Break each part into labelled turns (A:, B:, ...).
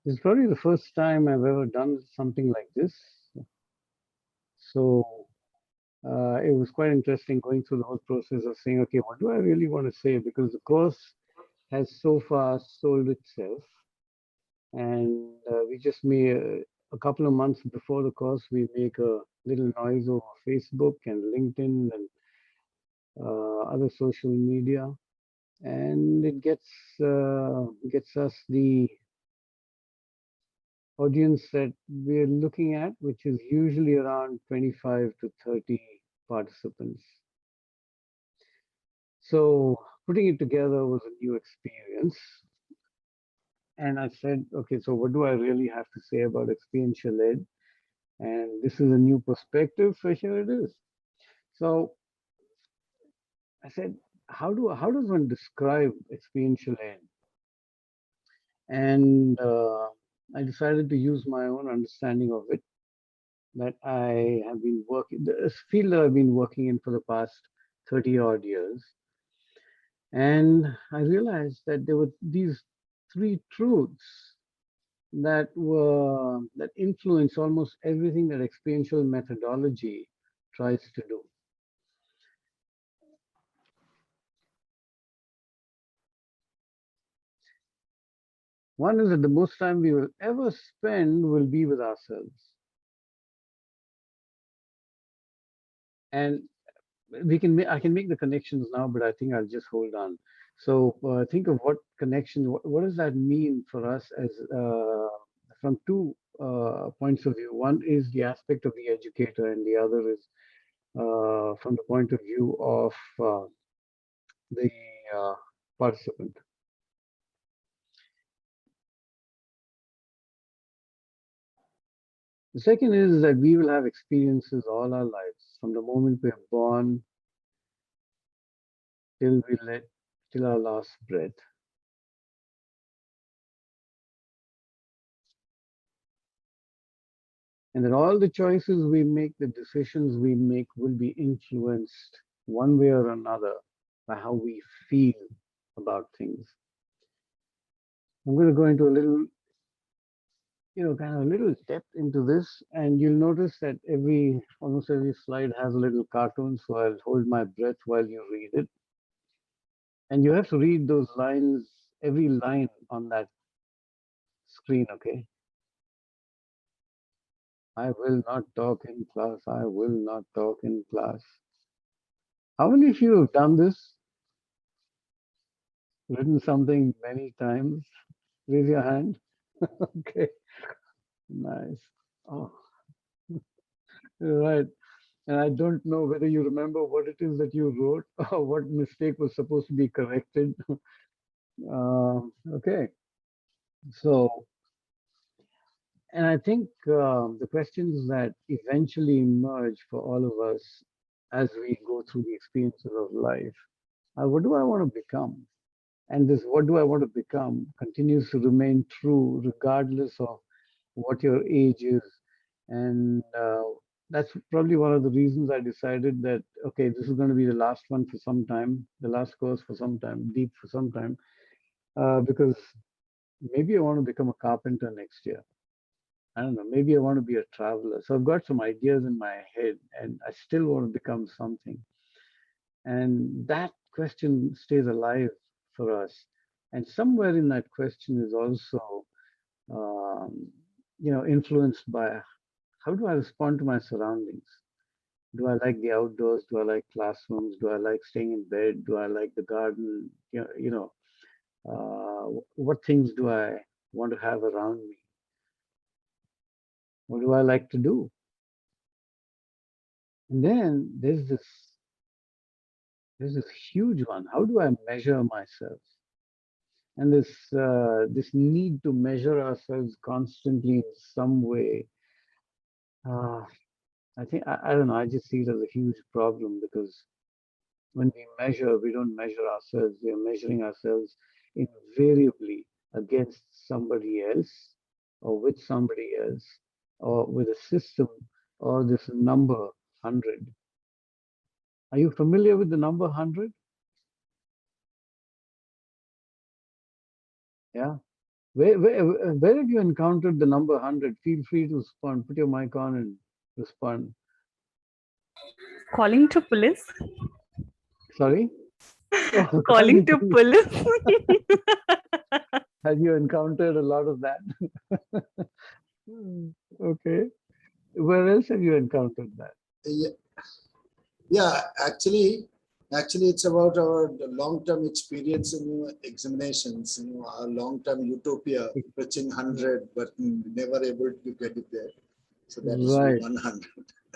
A: It's probably the first time I've ever done something like this. So it was quite interesting going through the whole process of saying, okay, what do I really want to say? Because the course has so far sold itself. And we just made a couple of months before the course, we make a little noise over Facebook and LinkedIn and other social media. And it gets us the audience that we're looking at, which is usually around 25 to 30 participants. So putting it together was a new experience. And I said, okay, so what do I really have to say about experiential ed? And this is a new perspective, so here it is. So I said, how does one describe experiential ed? And I decided to use my own understanding of it that I have been working, the field that I've been working in for the past 30 odd years. And I realized that there were these three truths that influence almost everything that experiential methodology tries to do. One is that the most time we will ever spend will be with ourselves. And I can make the connections now, but I think I'll just hold on. So think of what connection, what does that mean for us as from two points of view. One is the aspect of the educator, and the other is from the point of view of the uh, participant. The second is that we will have experiences all our lives, from the moment we're born till we let till our last breath. And that all the choices we make, the decisions we make will be influenced one way or another by how we feel about things. I'm going to go into a little, kind of a little depth into this, and you'll notice that almost every slide has a little cartoon, so I'll hold my breath while you read it. And you have to read those lines, every line on that screen, okay? I will not talk in class. I will not talk in class. How many of you have done this? Written something many times? Raise your hand. Okay, nice. Oh, right. And I don't know whether you remember what it is that you wrote or what mistake was supposed to be corrected. Okay, so, and I think the questions that eventually emerge for all of us as we go through the experiences of life are, what do I want to become? And this, what do I want to become, continues to remain true regardless of what your age is. And that's probably one of the reasons I decided that, okay, this is going to be the last one for some time, the last course for some time, deep for some time, because maybe I want to become a carpenter next year. I don't know, maybe I want to be a traveler. So I've got some ideas in my head and I still want to become something. And that question stays alive for us. And somewhere in that question is also, um, influenced by how do I respond to my surroundings? Do I like the outdoors? Do I like classrooms? Do I like staying in bed? Do I like the garden? What things do I want to have around me? What do I like to do? And then there's this huge one. How do I measure myself? And this need to measure ourselves constantly in some way. Uh, I don't know. I just see it as a huge problem because when we measure, we don't measure ourselves. We are measuring ourselves invariably against somebody else or with somebody else or with a system or this number 100. Are you familiar with the number 100? Yeah. Where have you encountered the number 100? Feel free to respond. Put your mic on and respond.
B: Calling to police.
A: Sorry? Oh,
B: Calling
A: calling
B: to
A: police.
B: police.
A: Have you encountered a lot of that? Hmm, okay. Where else have you encountered that?
C: Yeah, yeah, actually, it's about our long-term experience in examinations. Our long-term utopia, reaching 100, but never able to get it there. So that is
A: Right,
C: 100.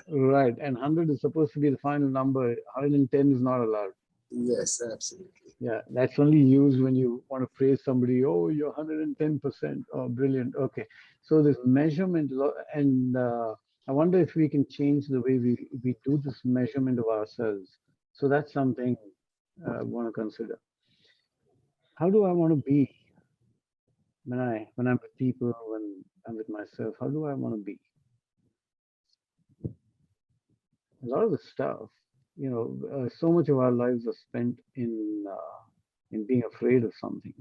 A: right. And 100 is supposed to be the final number. 110 is not allowed.
C: Yes, absolutely.
A: Yeah, that's only used when you want to praise somebody. Oh, you're 110%. Oh, brilliant. Okay. So this measurement, and I wonder if we can change the way we do this measurement of ourselves. So that's something I want to consider. How do I want to be when I'm with people, when I'm with myself? How do I want to be? A lot of the stuff, so much of our lives are spent in being afraid of something.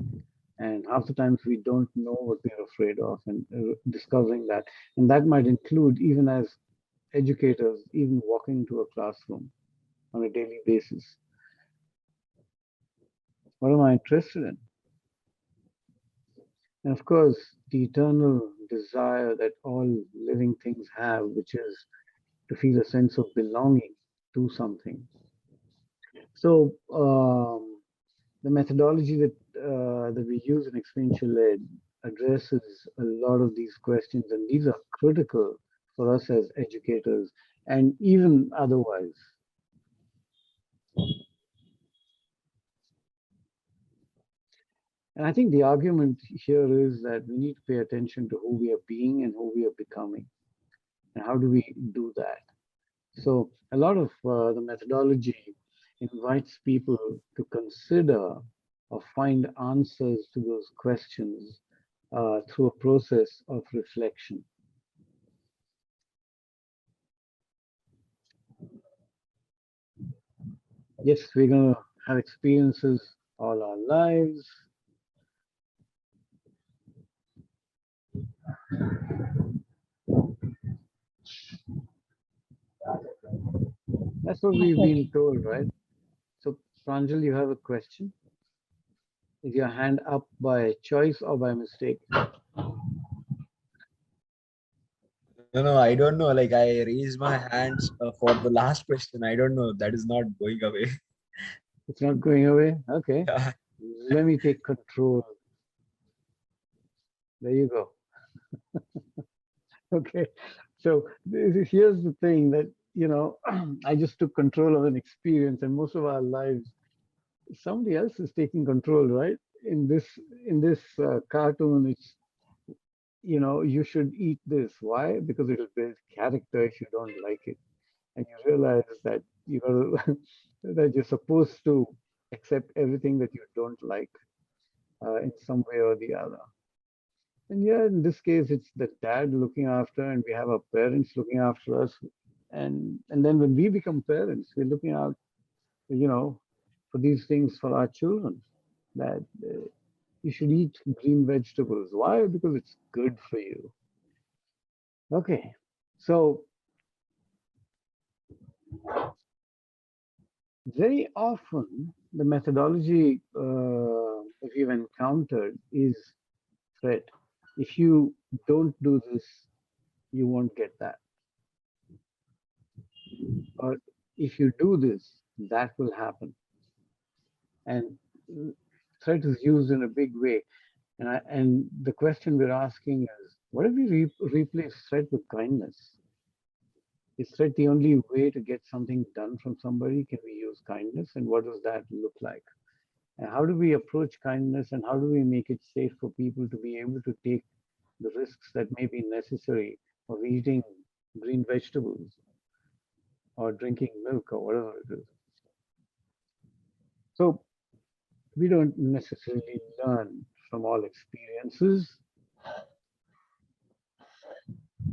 A: And half the times we don't know what we're afraid of, and discovering that. And that might include, even as educators, even walking into a classroom on a daily basis. What am I interested in? And of course, the eternal desire that all living things have, which is to feel a sense of belonging to something. So, the methodology that we use in experiential ed addresses a lot of these questions, and these are critical for us as educators and even otherwise. And I think the argument here is that we need to pay attention to who we are being and who we are becoming, and how do we do that. So a lot of the methodology invites people to consider or find answers to those questions through a process of reflection. Yes, we're going to have experiences all our lives. That's what we've been told, right? So, Pranjal, you have a question? Is your hand up by choice or by mistake?
D: No, I don't know. Like I raised my hands for the last question. I don't know. That is not going away.
A: It's not going away? Okay.
D: Yeah.
A: Let me take control. There you go. Okay. So here's the thing that, I just took control of an experience, and most of our lives, somebody else is taking control, right? In this cartoon, it's, you should eat this. Why? Because it'll build character if you don't like it. And you realize that you got that you're supposed to accept everything that you don't like in some way or the other. And yeah, in this case, it's the dad looking after, and we have our parents looking after us. And then when we become parents, we're looking out, you know, for these things for our children. That you should eat green vegetables. Why? Because it's good for you. Okay, so very often the methodology that we've encountered is threat. If you don't do this, you won't get that. Or if you do this, that will happen. And threat is used in a big way. And the question we're asking is, what if we replace threat with kindness? Is threat the only way to get something done from somebody? Can we use kindness? And what does that look like? And how do we approach kindness, and how do we make it safe for people to be able to take the risks that may be necessary of eating green vegetables or drinking milk or whatever it is? So we don't necessarily learn from all experiences.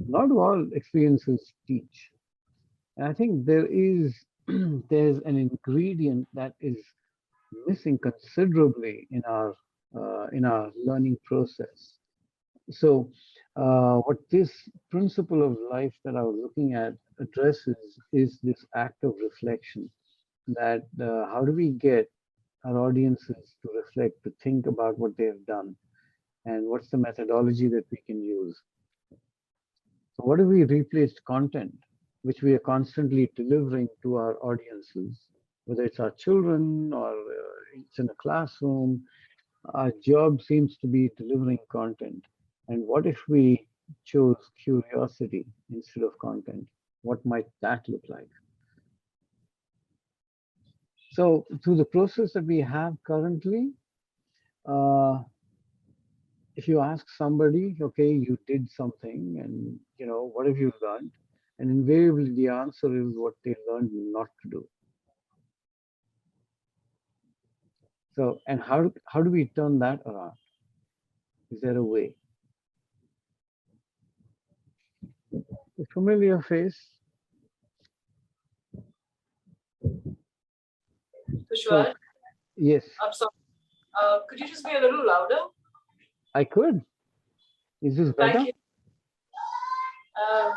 A: Not all experiences teach. And I think there's an ingredient that is missing considerably in our learning process. So, what this principle of life that I was looking at addresses is this act of reflection. That how do we get our audiences to reflect, to think about what they have done, and what's the methodology that we can use? So, what if we replaced content, which we are constantly delivering to our audiences, whether it's our children or it's in a classroom? Our job seems to be delivering content. And what if we chose curiosity instead of content? What might that look like? So, through the process that we have currently, uh, if you ask somebody, okay, you did something, and what have you learned? And invariably, the answer is what they learned not to do. So, and how do we turn that around? Is there a way? A familiar face. So,
B: Vishwal,
A: yes,
B: I'm sorry. Could you just be a little louder?
A: I could. Is this better?
B: Thank you. Uh,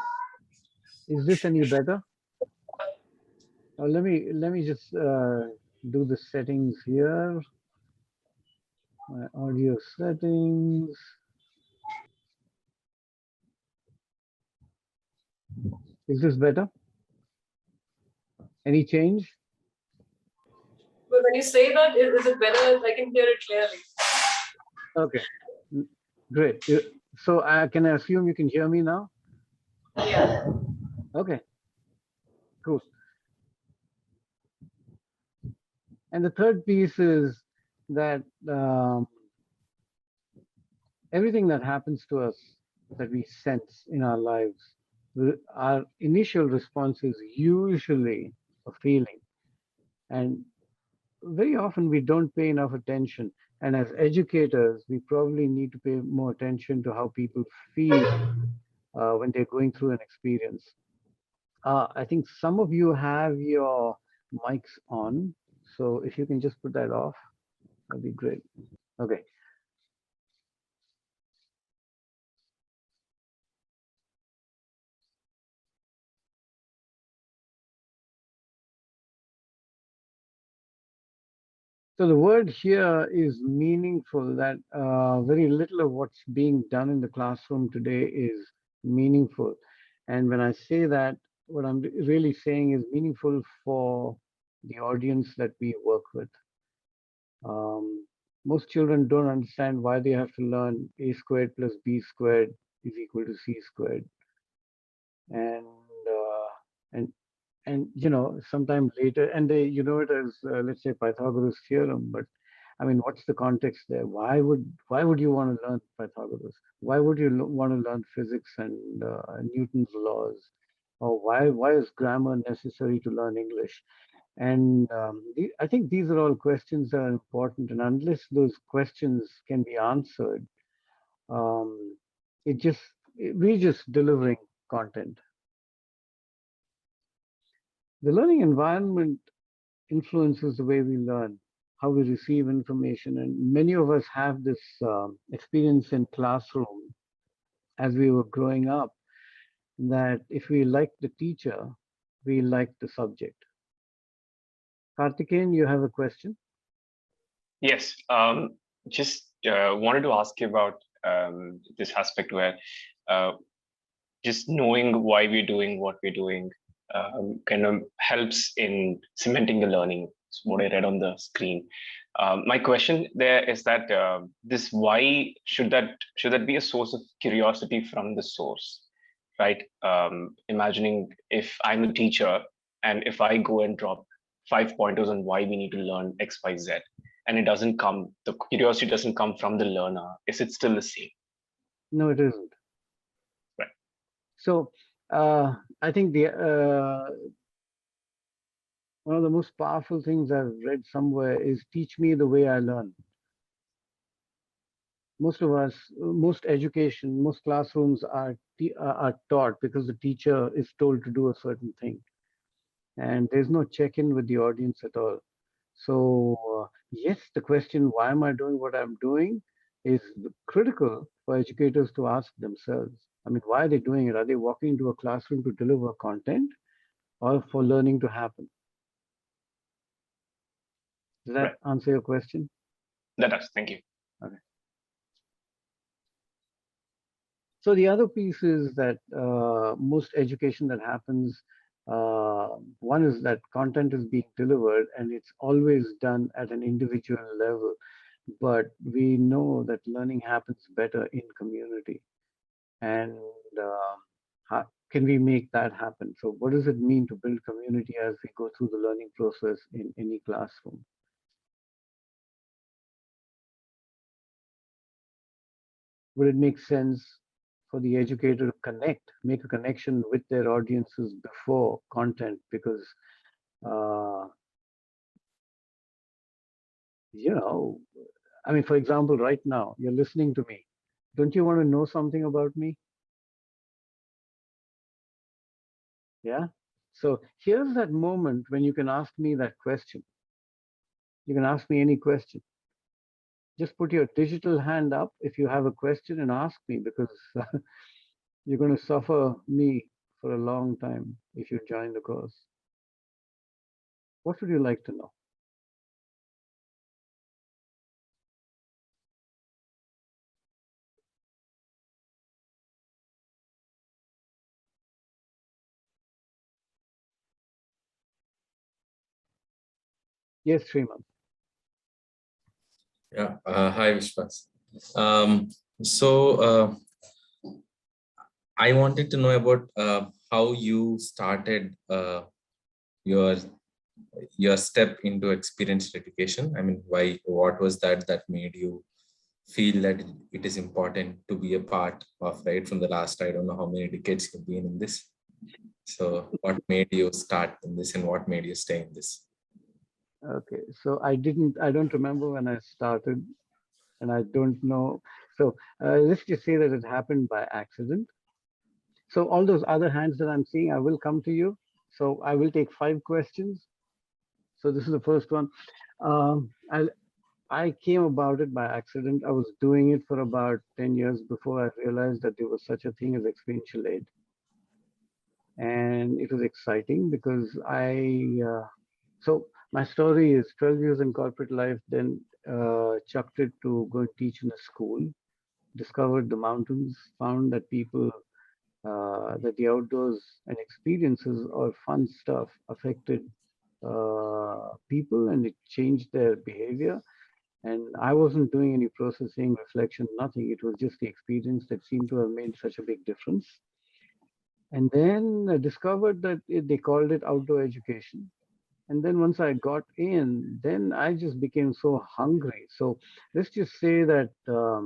A: Is this any better? Let me just do the settings here. My audio settings. Is this better? Any change?
B: but when you say that, is it better? I can hear it clearly.
A: Okay, great. So can I assume you can hear me now?
B: Yeah.
A: Okay, cool. And the third piece is that everything that happens to us that we sense in our lives, our initial response is usually a feeling. And very often we don't pay enough attention. And as educators, we probably need to pay more attention to how people feel when they're going through an experience. I think some of you have your mics on. So if you can just put that off, that'd be great. Okay. So the word here is meaningful, that very little of what's being done in the classroom today is meaningful. And when I say that, what I'm really saying is meaningful for the audience that we work with. Most children don't understand why they have to learn a squared plus b squared is equal to c squared. And uh, and sometime later, and they it as let's say Pythagoras theorem, but I mean, what's the context there? Why would you want to learn Pythagoras? Why would you want to learn physics and Newton's laws? Or why is grammar necessary to learn English? And I think these are all questions that are important, and unless those questions can be answered, um, it just we're just delivering content. The learning environment influences the way we learn, how we receive information. And many of us have this experience in classroom as we were growing up, that if we like the teacher, we like the subject. Karthikeyan, you have a question?
E: Yes, just wanted to ask you about this aspect where uh, just knowing why we're doing what we're doing kind of helps in cementing the learning. It's what I read on the screen. My question there is that this why should that be a source of curiosity from the source, right? Imagining if I'm a teacher and if I go and drop 5 pointers on why we need to learn X, Y, Z, and the curiosity doesn't come from the learner, is it still the same?
A: No, it isn't.
E: Right.
A: So I think one of the most powerful things I've read somewhere is teach me the way I learn. Most of us, most education, most classrooms are taught because the teacher is told to do a certain thing, and there's no check-in with the audience at all. So yes, the question, why am I doing what I'm doing, is critical, for educators to ask themselves. I mean, why are they doing it? Are they walking into a classroom to deliver content or for learning to happen? Does that
E: Right.
A: answer your question?
E: That does. Thank you.
A: Okay. So the other piece is that most education that happens, one is that content is being delivered and it's always done at an individual level. But we know that learning happens better in community. And how can we make that happen? So what does it mean to build community as we go through the learning process in any classroom? Would it make sense for the educator to make a connection with their audiences before content? Because, uh, I mean, for example, right now, you're listening to me. Don't you want to know something about me? Yeah. So here's that moment when you can ask me that question. You can ask me any question. Just put your digital hand up if you have a question and ask me, because you're going to suffer me for a long time if you join the course. What would you like to know? Yes, Sriman.
F: Yeah. Hi, Vishwas. Um, so I wanted to know about how you started your your step into experienced education. I mean, why? What was that made you feel that it is important to be a part of, right? From the last, I don't know how many decades you've been in this. So what made you start in this and what made you stay in this?
A: Okay, so I don't remember when I started, and I don't know. So let's just say that it happened by accident. So all those other hands that I'm seeing, I will come to you. So I will take 5 questions. So this is the first one. Um, I, I came about it by accident. I was doing it for about 10 years before I realized that there was such a thing as experiential aid. And it was exciting because so my story is 12 years in corporate life, then chucked it to go and teach in a school, discovered the mountains, found that that the outdoors and experiences or fun stuff affected people and it changed their behavior. And I wasn't doing any processing, reflection, nothing. It was just the experience that seemed to have made such a big difference. And then I discovered that they called it outdoor education. And then once I got in, then I just became so hungry. So let's just say that, uh,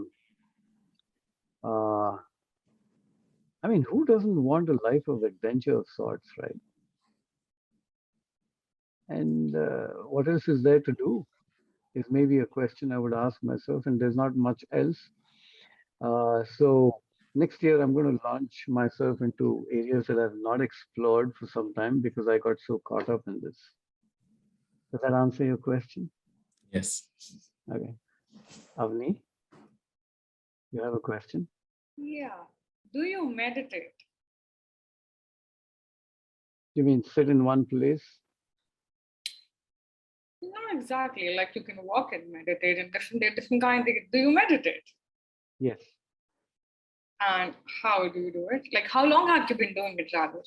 A: I mean, who doesn't want a life of adventure of sorts, right? And what else is there to do is maybe a question I would ask myself, and there's not much else. So next year, I'm going to launch myself into areas that I've not explored for some time because I got so caught up in this. Does that answer your question?
F: Yes.
A: Okay. Avni, you have a question?
G: Yeah. Do you meditate?
A: You mean sit in one place?
G: Not exactly. Like you can walk and meditate and different kind. Do you meditate?
A: Yes.
G: And how do you do it? Like how long have you been doing it rather?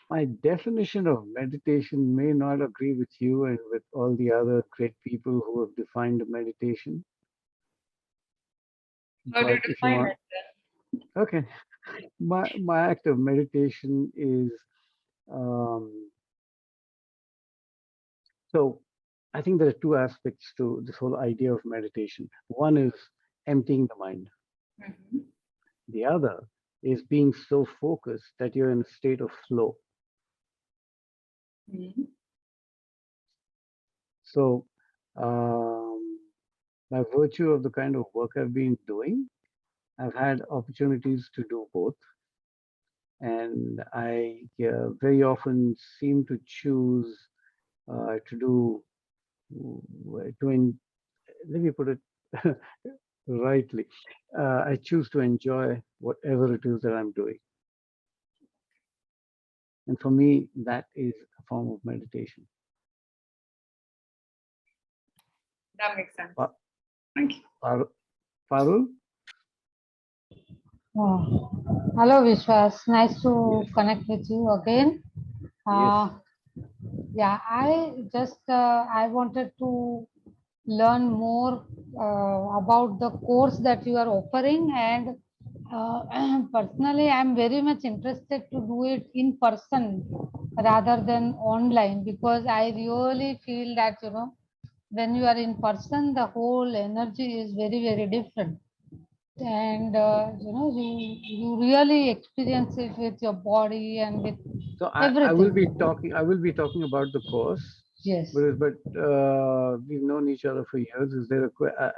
A: My definition of meditation may not agree with you and with all the other great people who have defined meditation.
G: How do you
A: But if you
G: define
A: want,
G: it then?
A: okay, my act of meditation is um, so I think there are 2 aspects to this whole idea of meditation. One is emptying the mind.
G: Mhm.
A: The other is being so focused that you're in a state of flow.
G: Mhm.
A: So by virtue of the kind of work I've been doing, I've had opportunities to do both. And I very often seem to choose to do, let me put it, rightly. I choose to enjoy whatever it is that I'm doing. And for me, that is a form of meditation.
G: That makes sense.
A: Pa-
G: Thank you.
A: Parul?
H: Oh, hello, Vishwas. Nice to connect with you again.
A: Yes.
H: Yeah, I wanted to learn more about the course that you are offering, and personally, I'm very much interested to do it in person rather than online, because I really feel that when you are in person, the whole energy is very, very different, and you really experience it with your body and with
A: So I will be
H: everything.
A: talking. I will be talking about the course,
H: Yes.
A: but we've known each other for years. Is there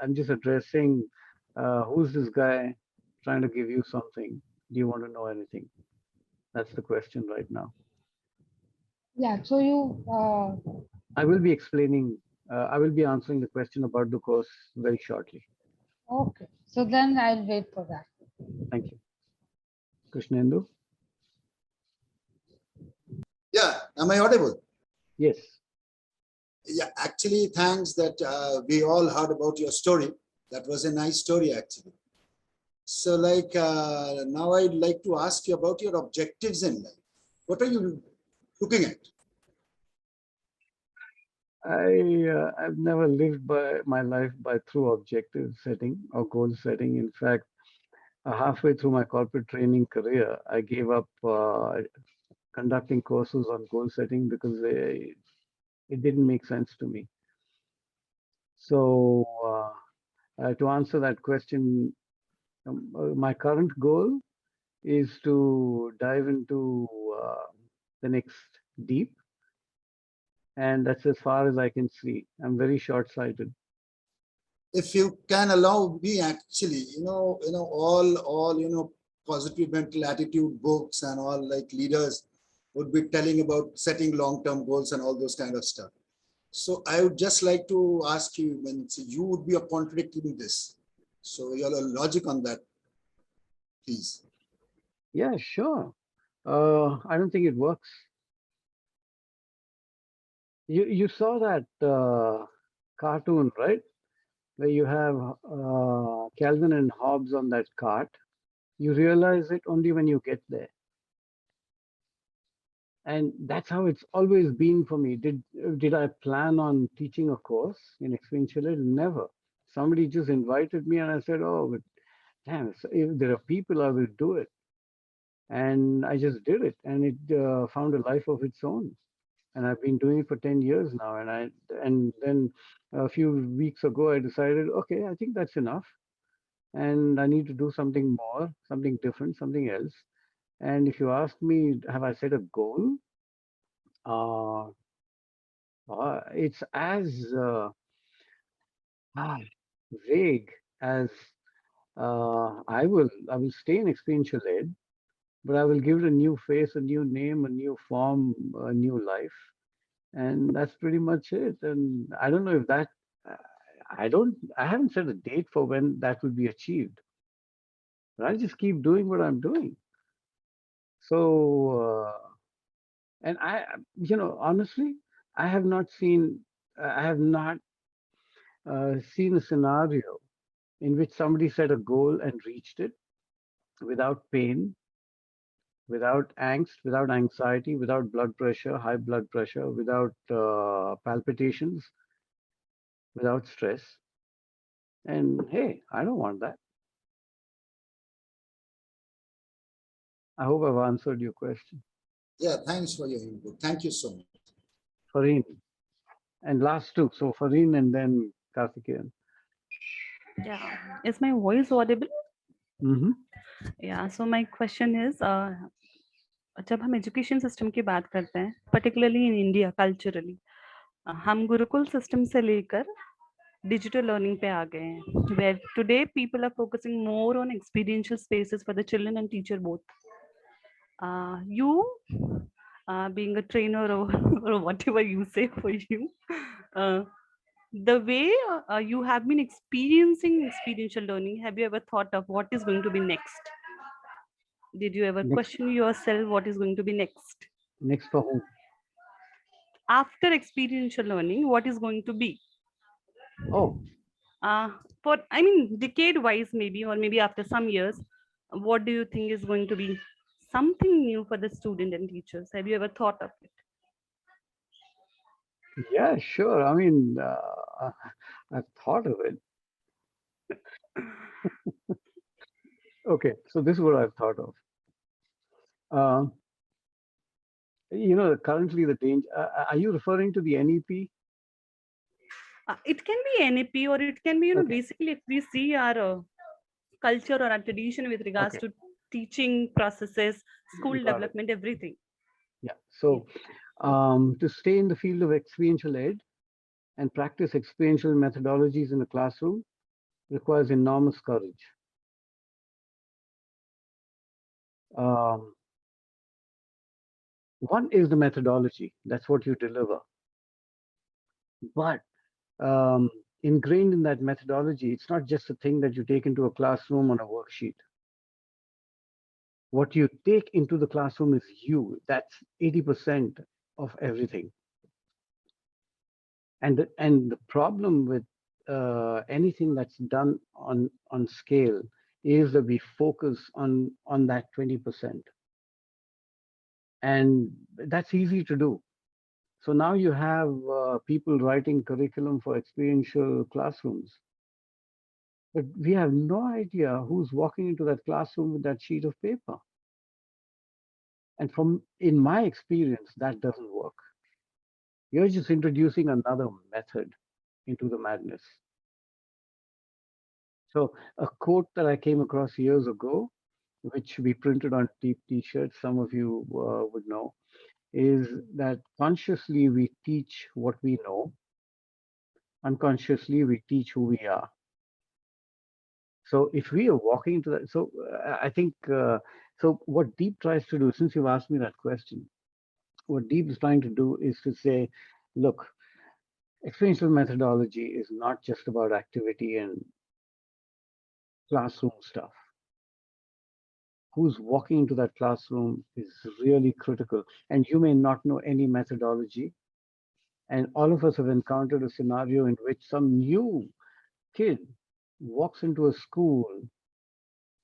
A: I'm just addressing. Who's this guy trying to give you something? Do you want to know anything? That's the question right now.
H: Yeah. So you.
A: I will be explaining. I will be answering the question about the course very shortly.
H: Okay. So then I'll wait for that.
A: Thank you. Krishnendu?
C: Yeah, am I audible?
A: Yes.
C: Yeah, actually, thanks that we all heard about your story. That was a nice story, actually. So, like, now I'd like to ask you about your objectives in life. What are you looking at?
A: I've never lived by my life by through objective setting or goal setting. In fact, halfway through my corporate training career, I gave up conducting courses on goal setting because it didn't make sense to me. So, to answer that question, my current goal is to dive into the next deep, and that's as far as I can see. I'm very short-sighted.
C: If you can allow me, actually, all positive mental attitude books and all, like, leaders would be telling about setting long-term goals and all those kind of stuff. So I would just like to ask you, when you would be contradicting this. So your logic on that, please.
A: Yeah, sure. I don't think it works. You saw that cartoon, right? Where you have Calvin and Hobbes on that cart. You realize it only when you get there. And that's how it's always been for me. Did I plan on teaching a course in experiential ed? Never. Somebody just invited me and I said, oh, but damn, if there are people, I will do it. And I just did it, and it found a life of its own. And I've been doing it for 10 years now. And then a few weeks ago, I decided, okay, I think that's enough. And I need to do something more, something different, something else. And if you ask me, have I set a goal? Uh, it's as ah, vague as I will stay in experiential ed, but I will give it a new face, a new name, a new form, a new life. And that's pretty much it. And I don't know if that uh, I haven't set a date for when that will be achieved, but I just keep doing what I'm doing. So and honestly, I have not seen I have not seen a scenario in which somebody set a goal and reached it without pain, without angst, without anxiety, without blood pressure, high blood pressure, without palpitations, without stress. And hey, I don't want that. I hope I've answered your question.
C: Yeah, thanks for your input. Thank you so much.
A: Fareen. And last two. So Fareen and then Karthikeyan.
I: Yeah, is my voice audible?
A: Mm-hmm.
I: Yeah, so my question is, जब हम education system की बात करते हैं, particularly in India culturally, हम Gurukul system से लेकर digital learning पे आ गए हैं, where today people are focusing more on experiential spaces for the children and teacher both. You being a trainer or, or whatever you say for you, the way you have been experiencing experiential learning, have you ever thought of what is going to be next? Did you ever
A: Next,
I: question yourself what is going to be next?
A: next for whom?
I: After experiential learning, what is going to be?
A: Oh,
I: For, I mean, decade wise, maybe, or maybe after some years, what do you think is going to be something new for the student and teachers? Have you ever thought of it?
A: yeah, sure. I mean, I've thought of it. Okay, so this is what I've thought of. Currently the danger. Are you referring to the NEP?
I: It can be NAP, or it can be,
A: Okay.
I: basically if we see our culture or our tradition with regards
A: Okay.
I: to teaching processes, school
A: Got it.
I: development, everything.
A: Yeah. So, to stay in the field of experiential ed and practice experiential methodologies in the classroom requires enormous courage. One is the methodology. That's what you deliver. But ingrained in that methodology, it's not just a thing that you take into a classroom on a worksheet. What you take into the classroom is you. That's 80% of everything. And the problem with anything that's done on scale is that we focus on that 20%, and that's easy to do. So now you have people writing curriculum for experiential classrooms, but we have no idea who's walking into that classroom with that sheet of paper. And in my experience, that doesn't work. You're just introducing another method into the madness. So a quote that I came across years ago, which we printed on DEEP t-shirts, some of you would know, is that consciously we teach what we know, unconsciously we teach who we are. So if we are walking into that, so I think, so what DEEP tries to do, since you've asked me that question, what DEEP is trying to do is to say, look, experiential methodology is not just about activity and classroom stuff. Who's walking into that classroom is really critical. And you may not know any methodology. And all of us have encountered a scenario in which some new kid walks into a school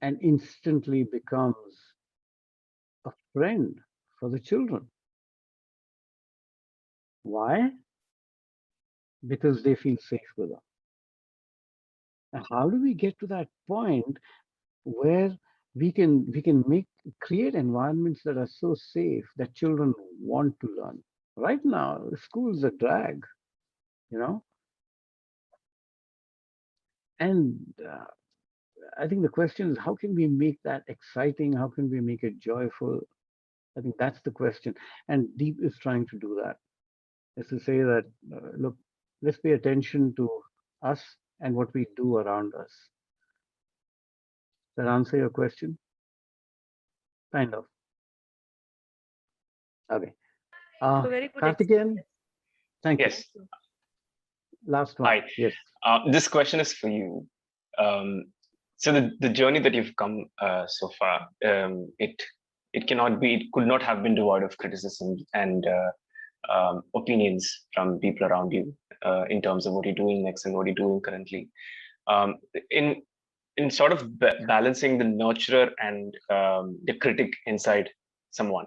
A: and instantly becomes a friend for the children. Why? Because they feel safe with her. And how do we get to that point where we can create environments that are so safe that children want to learn? Right now, school's a drag, you know? And I think the question is, how can we make that exciting? How can we make it joyful? I think that's the question. And DEEP is trying to do that. Is to say that, look, let's pay attention to us and what we do around us. Does that answer your question? Kind of. Okay.
I: So very good.
A: Karthikeyan, thank
E: Yes.
A: you. Last one.
E: Hi.
A: Yes.
E: This question is for you. So the journey that you've come so far, it could not have been devoid of criticism and opinions from people around you in terms of what you're doing next and what you're doing currently. In sort of balancing the nurturer and the critic inside someone,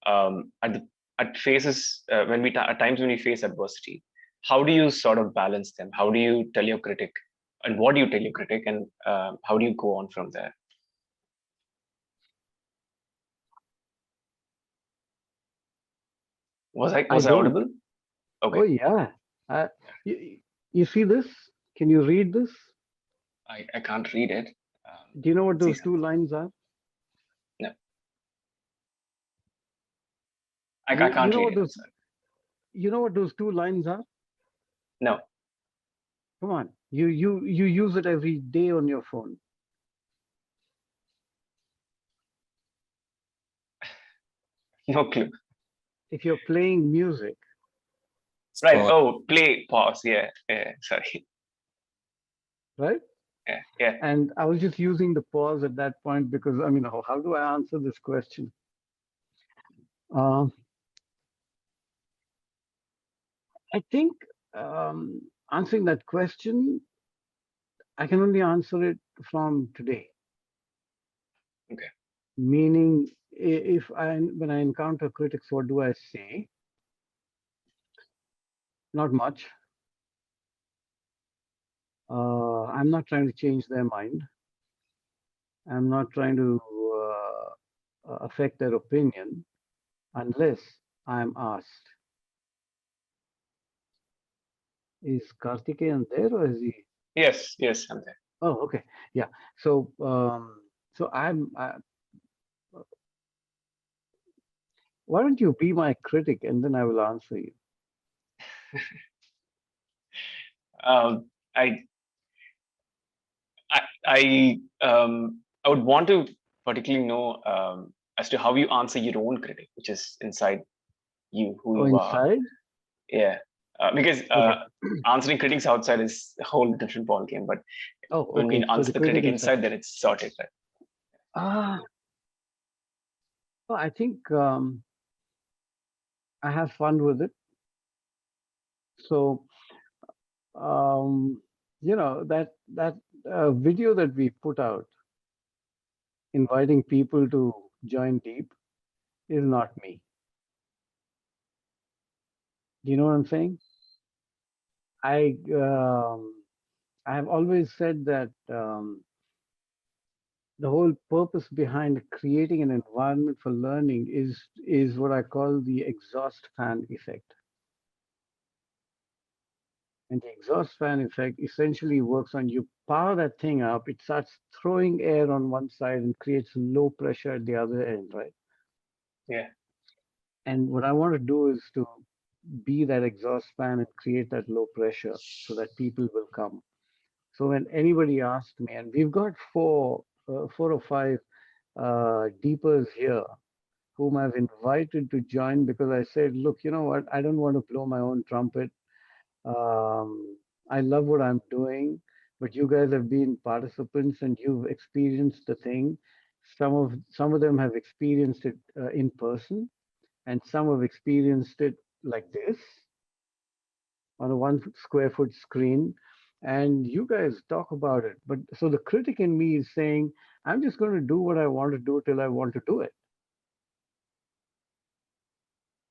E: at phases at times when we face adversity, how do you sort of balance them? How do you tell your critic, and what do you tell your critic, and how do you go on from there? Was I audible? Okay.
A: Oh yeah. You see this? Can you read this?
E: I can't read it.
A: Do you know what those two lines are?
E: No. I can't read it.
A: You know what those two lines are?
E: No.
A: Come on. You use it every day on your phone.
E: No clue.
A: If you're playing music,
E: Right.
F: Pause.
E: Oh, play, pause. Yeah. Yeah. Sorry.
A: right?
E: Yeah. Yeah.
A: And I was just using the pause at that point because, I mean, how do I answer this question? I think answering that question, I can only answer it from today.
E: Okay.
A: Meaning, when I encounter critics, what do I say? Not much. I'm not trying to change their mind. I'm not trying to affect their opinion unless I'm asked. Is Karthikeyan there or is he?
E: Yes. Yes. I'm there.
A: Oh, okay. Yeah. So, why don't you be my critic and then I will answer you.
E: Um, I, I would want to particularly know as to how you answer your own critic, which is inside you, who
A: Oh,
E: you are.
A: inside?
E: Yeah. Because
A: Okay.
E: answering critics outside is a whole different ballgame. But
A: Oh,
E: when we
A: okay. So
E: answer the critic inside, then it's sorted. Right?
A: Well, I think I have fun with it. So, that video that we put out, inviting people to join DEEP, is not me. Do you know what I'm saying? I have always said that the whole purpose behind creating an environment for learning is what I call the exhaust fan effect. And the exhaust fan effect essentially works on you power that thing up, it starts throwing air on one side and creates low pressure at the other end, right?
E: Yeah.
A: And what I want to do is to be that exhaust fan and create that low pressure so that people will come. So when anybody asks me, and we've got four or five deepers here whom I've invited to join because I said, look, you know what? I don't want to blow my own trumpet. I love what I'm doing, but you guys have been participants and you've experienced the thing. Some of them have experienced it in person, and some have experienced it like this on a 1 square foot screen. And you guys talk about it. But so the critic in me is saying, I'm just going to do what I want to do till I want to do it.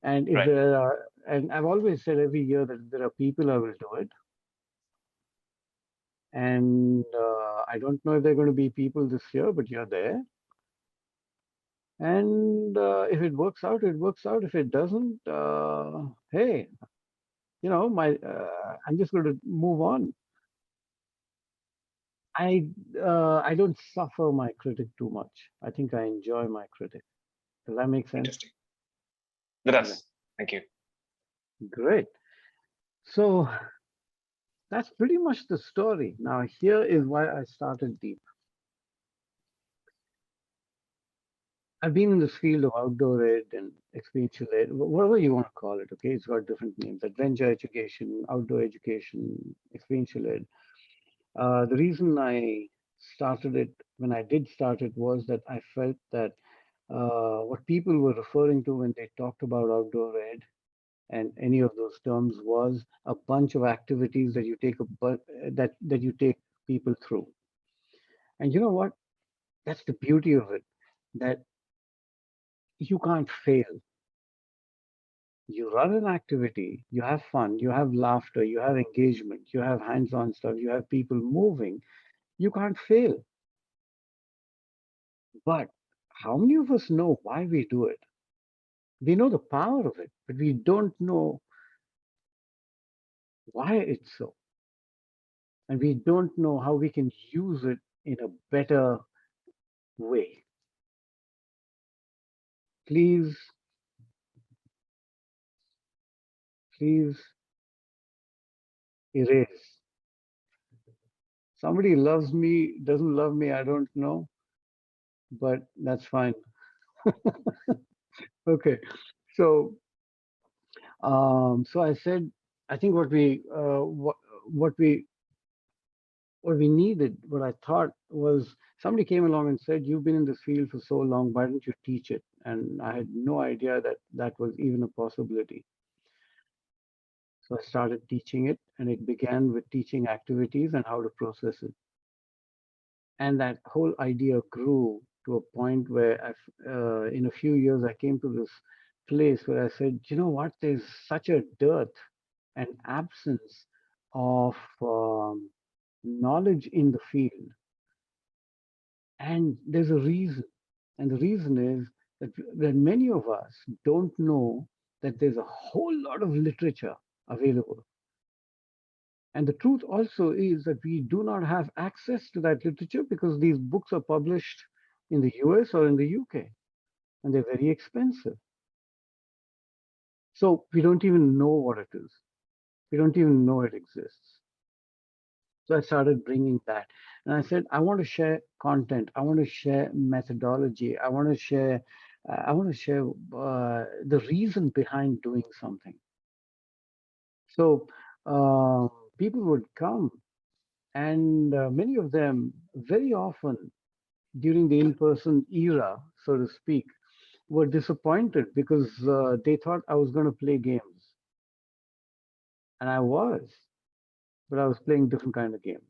A: And if
E: Right.
A: there are, and I've always said every year that if there are people, I will do it. And I don't know if there are going to be people this year, but you're there. And if it works out, it works out. If it doesn't, hey, I'm just going to move on. I don't suffer my critic too much. I think I enjoy my critic. Does that make sense?
E: Interesting. That does.
A: Yeah.
E: Thank you.
A: Great. So that's pretty much the story. Now, here is why I started DEEP. I've been in this field of outdoor ed and experiential ed, whatever you want to call it, okay? It's got different names, adventure education, outdoor education, experiential ed. The reason I started it, when I did start it, was that I felt that what people were referring to when they talked about outdoor ed and any of those terms was a bunch of activities that you take that you take people through. And you know what? That's the beauty of it, that you can't fail. You run an activity, you have fun, you have laughter, you have engagement, you have hands-on stuff, you have people moving. You can't fail. But how many of us know why we do it? We know the power of it, but we don't know why it's so. And we don't know how we can use it in a better way. Please, please erase. Somebody loves me, doesn't love me, I don't know, but that's fine. Okay, so I said, I think what we needed, what I thought was somebody came along and said, "You've been in this field for so long, why don't you teach it?" And I had no idea that that was even a possibility. So I started teaching it, and it began with teaching activities and how to process it. And that whole idea grew to a point where in a few years, I came to this place where I said, you know what, there's such a dearth and absence of knowledge in the field. And there's a reason. And the reason is that many of us don't know that there's a whole lot of literature available. And the truth also is that we do not have access to that literature because these books are published in the US or in the UK, and they're very expensive. So we don't even know what it is. We don't even know it exists. So I started bringing that. And I said, I want to share content. I want to share methodology. I want to share the reason behind doing something. So people would come, and many of them, very often during the in-person era, so to speak, were disappointed because they thought I was going to play games. And I was, but I was playing different kind of games.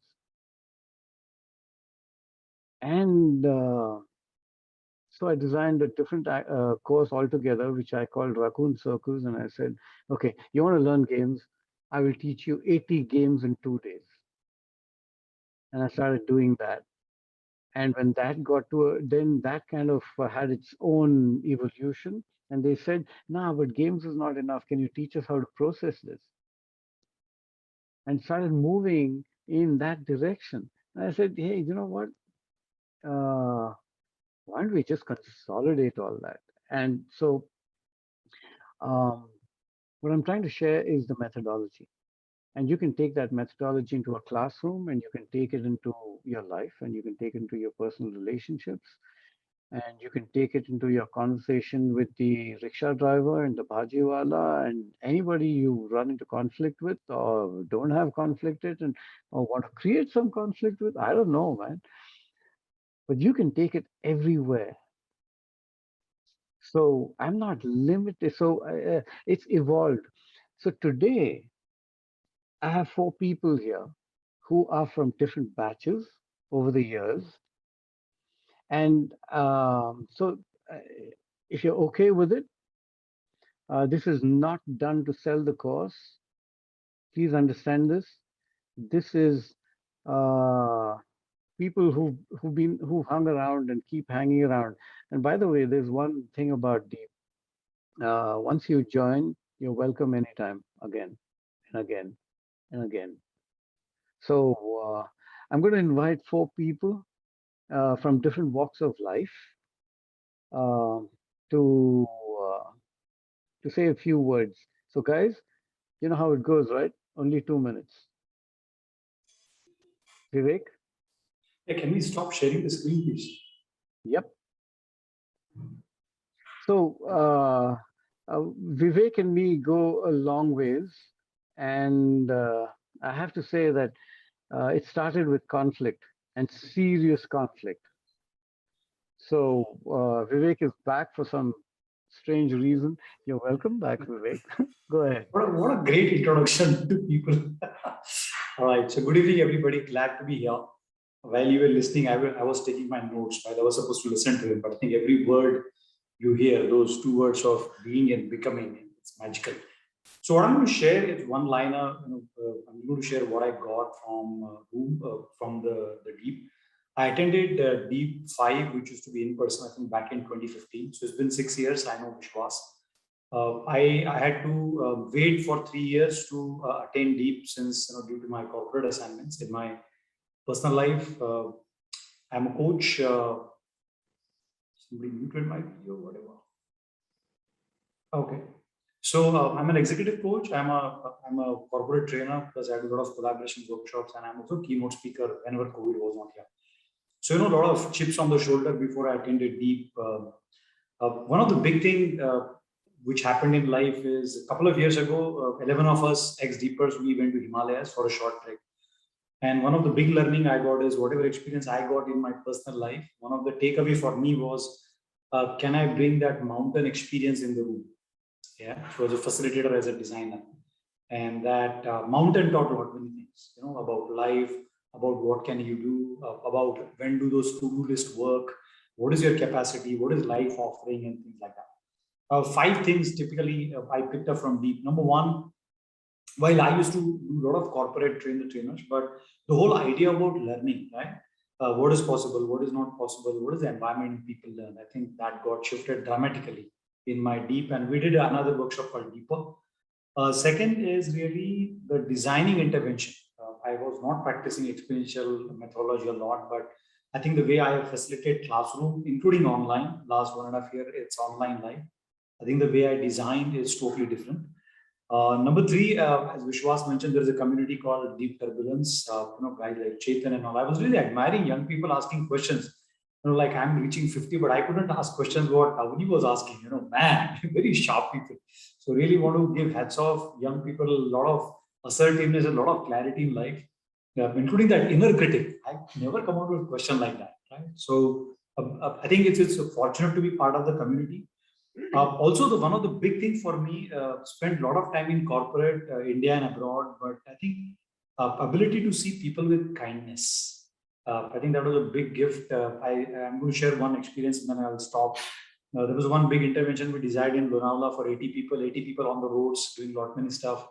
A: And so I designed a different course altogether, which I called Raccoon Circles. And I said, okay, you want to learn games? I will teach you 80 games in 2 days. And I started doing that. And when that got to, then that kind of had its own evolution. And they said, nah, but games is not enough. Can you teach us how to process this? And started moving in that direction. And I said, hey, you know what? Why don't we just consolidate all that? And so what I'm trying to share is the methodology. And you can take that methodology into a classroom, and you can take it into your life, and you can take it into your personal relationships, and you can take it into your conversation with the rickshaw driver and the bhajiwala and anybody you run into conflict with or don't have conflict with, and or want to create some conflict with. I don't know, man. But you can take it everywhere. So I'm not limited. So it's evolved. So today I have 4 people here who are from different batches over the years. And so if you're okay with it, this is not done to sell the course. Please understand this. This is people who've hung around and keep hanging around. And by the way, there's one thing about DEEP. Once you join, you're welcome anytime, again and again and again. So I'm going to invite 4 people from different walks of life uh, to say a few words. So guys, you know how it goes, right? Only 2 minutes. Vivek?
J: Hey, can we stop sharing the screen, please?
A: Yep. So Vivek and me go a long ways, and I have to say that it started with conflict, and serious conflict. So Vivek is back for some strange reason. You're welcome back, Vivek. Go ahead.
J: What a great introduction to people. All right. So good evening, everybody. Glad to be here. While you were listening, I was taking my notes while I was supposed to listen to it. But I think every word you hear, those 2 words of being and becoming, it's magical. So what I'm going to share is one liner. I'm going to share what I got from the DEEP. I attended DEEP5, which used to be in person, I think back in 2015. So it's been 6 years. I know Vishwas. I had to wait for 3 years to attend DEEP since due to my corporate assignments in my personal life. I'm a coach. Somebody muted my video, whatever. Okay. So I'm an executive coach. I'm a corporate trainer because I do a lot of collaboration workshops, and I'm also a keynote speaker whenever COVID was not here. So a lot of chips on the shoulder before I attended DEEP. One of the big thing which happened in life is a couple of years ago, 11 of us ex-deepers, we went to Himalayas for a short trek. And one of the big learning I got is whatever experience I got in my personal life, one of the takeaway for me was, can I bring that mountain experience in the room? Yeah, she was a facilitator as a designer. And that mountain taught a lot many things, about life, about what can you do, about when do those to-do list work, what is your capacity, what is life offering, and things like that. 5 things typically I picked up from DEEP. Number one, while I used to do a lot of corporate trainers, but the whole idea about learning, right? What is possible, what is not possible, what is the environment people learn? I think that got shifted dramatically in my DEEP, and we did another workshop called Deeper. Second is really the designing intervention. I was not practicing experiential methodology a lot, but I think the way I facilitate classroom, including online, last 1.5 years, it's online live. I think the way I designed is totally different. Number 3, as Vishwas mentioned, there is a community called Deep Turbulence, guys like Chetan and all. I was really admiring young people asking questions. Like I'm reaching 50, but I couldn't ask questions what Avani was asking, man, very sharp people. So really want to give hats off young people, a lot of assertiveness, a lot of clarity in life, including that inner critic. I never come out with a question like that, right? So I think it's fortunate to be part of the community. Also, one of the big things for me, spent a lot of time in corporate, India and abroad, but I think ability to see people with kindness. I think that was a big gift. I'm going to share one experience and then I'll stop. There was one big intervention we designed in Lonavala for 80 people on the roads doing a lot many stuff.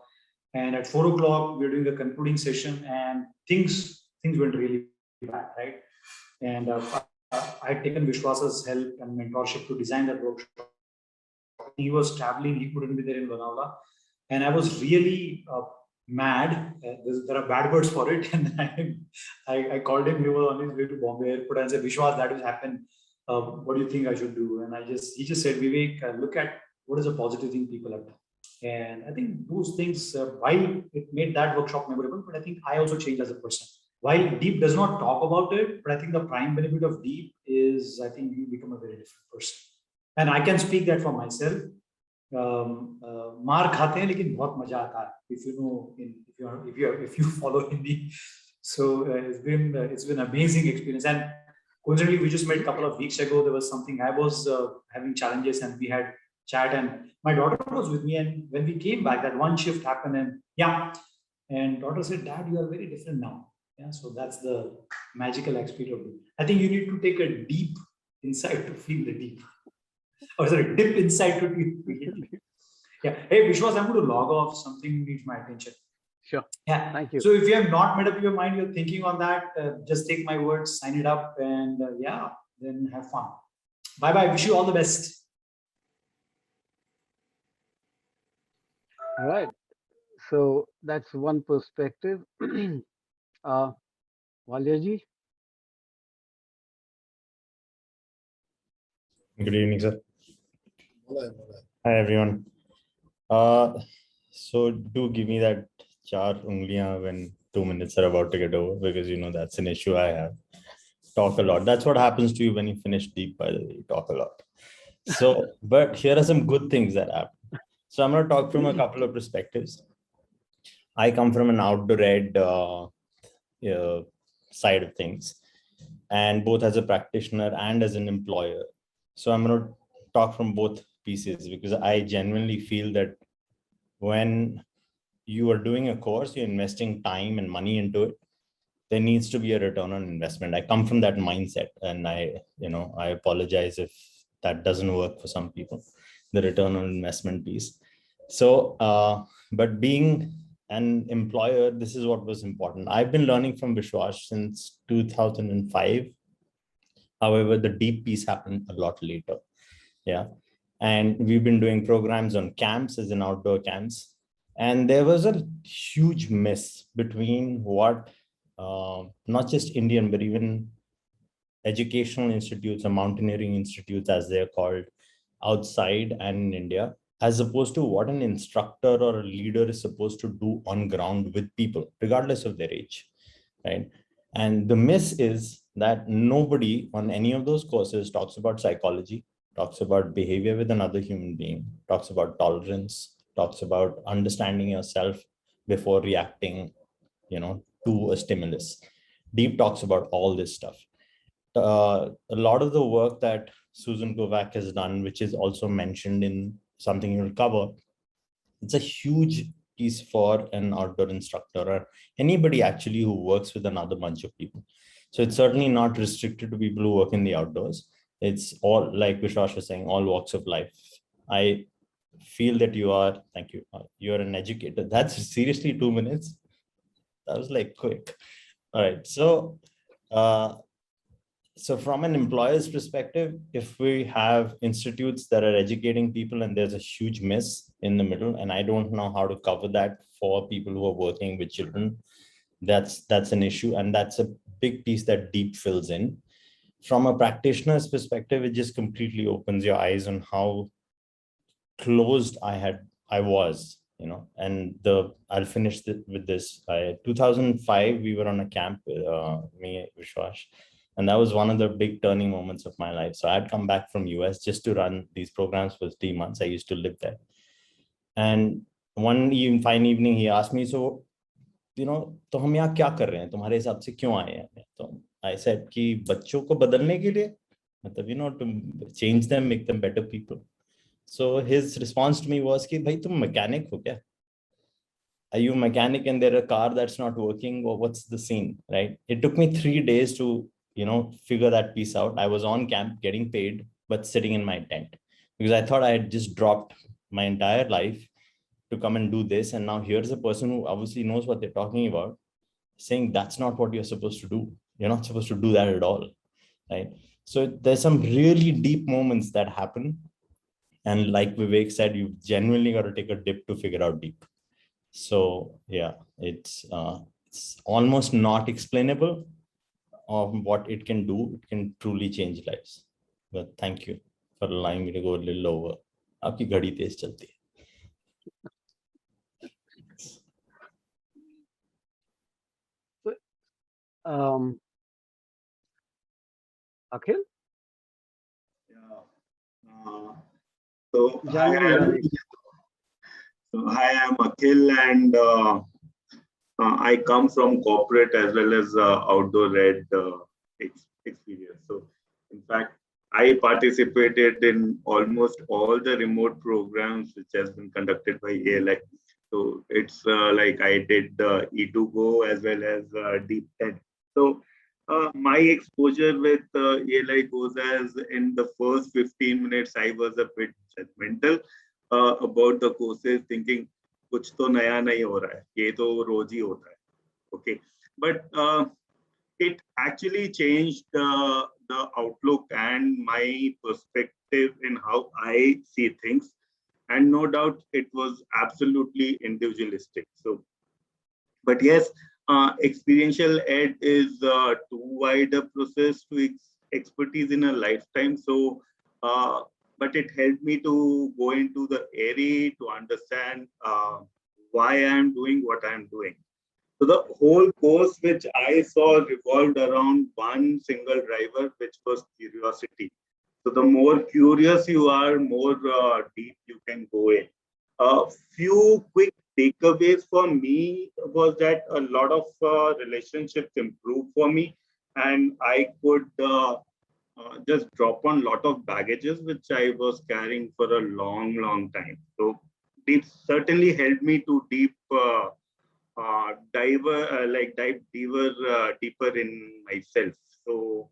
J: And at 4 o'clock, we were doing the concluding session and things went really bad, right? And I had taken Vishwasa's help and mentorship to design that workshop. He was traveling, he couldn't be there in Lonavala. And I was really mad. There are bad words for it. And I called him. He was on his way to Bombay airport and said, Vishwas, that will happen. What do you think I should do? And he just said, Vivek, look at what is a positive thing people have done. And I think those things, while it made that workshop memorable, but I think I also changed as a person. While DEEP does not talk about it, but I think the prime benefit of DEEP is I think you become a very different person. And I can speak that for myself. मार खाते हैं लेकिन बहुत मजा आता है if you follow Hindi. So it's been amazing experience. And coincidentally, we just met a couple of weeks ago. There was something I was having challenges, and we had chat. And my daughter was with me. And when we came back, that one shift happened, and daughter said, "Dad, you are very different now." Yeah, so that's the magical experience of it. I think you need to take a deep insight to feel the deep. Or sorry, dip inside to feel the deep. Yeah. Hey, Vishwas, I'm going to log off. Something needs my attention.
A: Sure.
J: Yeah.
A: Thank you.
J: So if you have not made up your mind, you're thinking on that, just take my words, sign it up, and then have fun. Bye-bye. Wish you all the best.
A: All right. So that's one perspective. Valyaji?
K: Good evening, sir. Hi, everyone. So do give me that char ungliyan when 2 minutes are about to get over, because that's an issue I have. Talk a lot. That's what happens to you when you finish deep, by the way. You talk a lot. So, but here are some good things that happen. So I'm going to talk from a couple of perspectives. I come from an outdoor ed side of things, and both as a practitioner and as an employer. So I'm going to talk from both pieces, because I genuinely feel that when you are doing a course, you're investing time and money into it, there needs to be a return on investment. I come from that mindset, and I apologize if that doesn't work for some people, the return on investment piece. So, but being an employer, this is what was important. I've been learning from Vishwas since 2005. However, the deep piece happened a lot later. Yeah. And we've been doing programs on camps, as in outdoor camps. And there was a huge miss between what not just Indian, but even educational institutes or mountaineering institutes, as they're called, outside and in India, as opposed to what an instructor or a leader is supposed to do on ground with people, regardless of their age, right? And the miss is that nobody on any of those courses talks about psychology. talks about behavior with another human being, talks about tolerance, talks about understanding yourself before reacting, to a stimulus. Deep talks about all this stuff. A lot of the work that Susan Kovac has done, which is also mentioned in something you'll cover, it's a huge piece for an outdoor instructor or anybody actually who works with another bunch of people. So it's certainly not restricted to people who work in the outdoors. It's all, like Vishwas was saying, all walks of life. I feel that thank you, you're an educator. That's seriously 2 minutes. That was like quick. All right. So from an employer's perspective, if we have institutes that are educating people and there's a huge miss in the middle, and I don't know how to cover that for people who are working with children, that's an issue. And that's a big piece that DEEP fills in. From a practitioner's perspective, it just completely opens your eyes on how closed I was, and I'll finish with this. 2005, we were on a camp, me, Vishwas, and that was one of the big turning moments of my life. So I'd come back from US just to run these programs for 3 months. I used to live there. And one fine evening, he asked me, so, तो हम यहाँ क्या कर रहे हैं, तुम्हारे हिसाब से क्यों आए हैं? तो I said कि बच्चों को बदलने के लिए, मतलब, to change them, make them better people. So his response to me was कि भाई तुम mechanic हो क्या? Are you a mechanic and there's a car that's not working, or what's the scene, right? It took me 3 days to, figure that piece out. I was on camp getting paid, but sitting in my tent because I thought I had just dropped my entire life to come and do this. And now here's a person who obviously knows what they're talking about saying that's not what you're supposed to do. You're not supposed to do that at all, right? So there's some really deep moments that happen. And like Vivek said, you've genuinely got to take a dip to figure out deep. So yeah, it's almost not explainable of what it can do. It can truly change lives. But thank you for allowing me to go a little over. आपकी घड़ी तेज चलती है.
A: Akhil?
L: Yeah. So hi, I'm Akhil, and I come from corporate as well as outdoor ed experience. So in fact, I participated in almost all the remote programs which has been conducted by ALI. So it's like I did E2Go as well as DEEP11. So my exposure with ALI goes as in the first 15 minutes, I was a bit judgmental about the courses, thinking, कुछ तो नया नहीं हो रहा है, ये तो रोज ही होता है. Okay, but it actually changed the outlook and my perspective in how I see things. And no doubt it was absolutely individualistic. So, but yes, experiential ed is too wide a process to expertise in a lifetime. So, but it helped me to go into the area to understand why I'm doing what I'm doing. So the whole course which I saw revolved around one single driver, which was curiosity. So the more curious you are, more deep you can go in. A few quick takeaways for me was that a lot of relationships improved for me, and I could just drop on a lot of baggages which I was carrying for a long time. So it certainly helped me to dive deeper in myself. So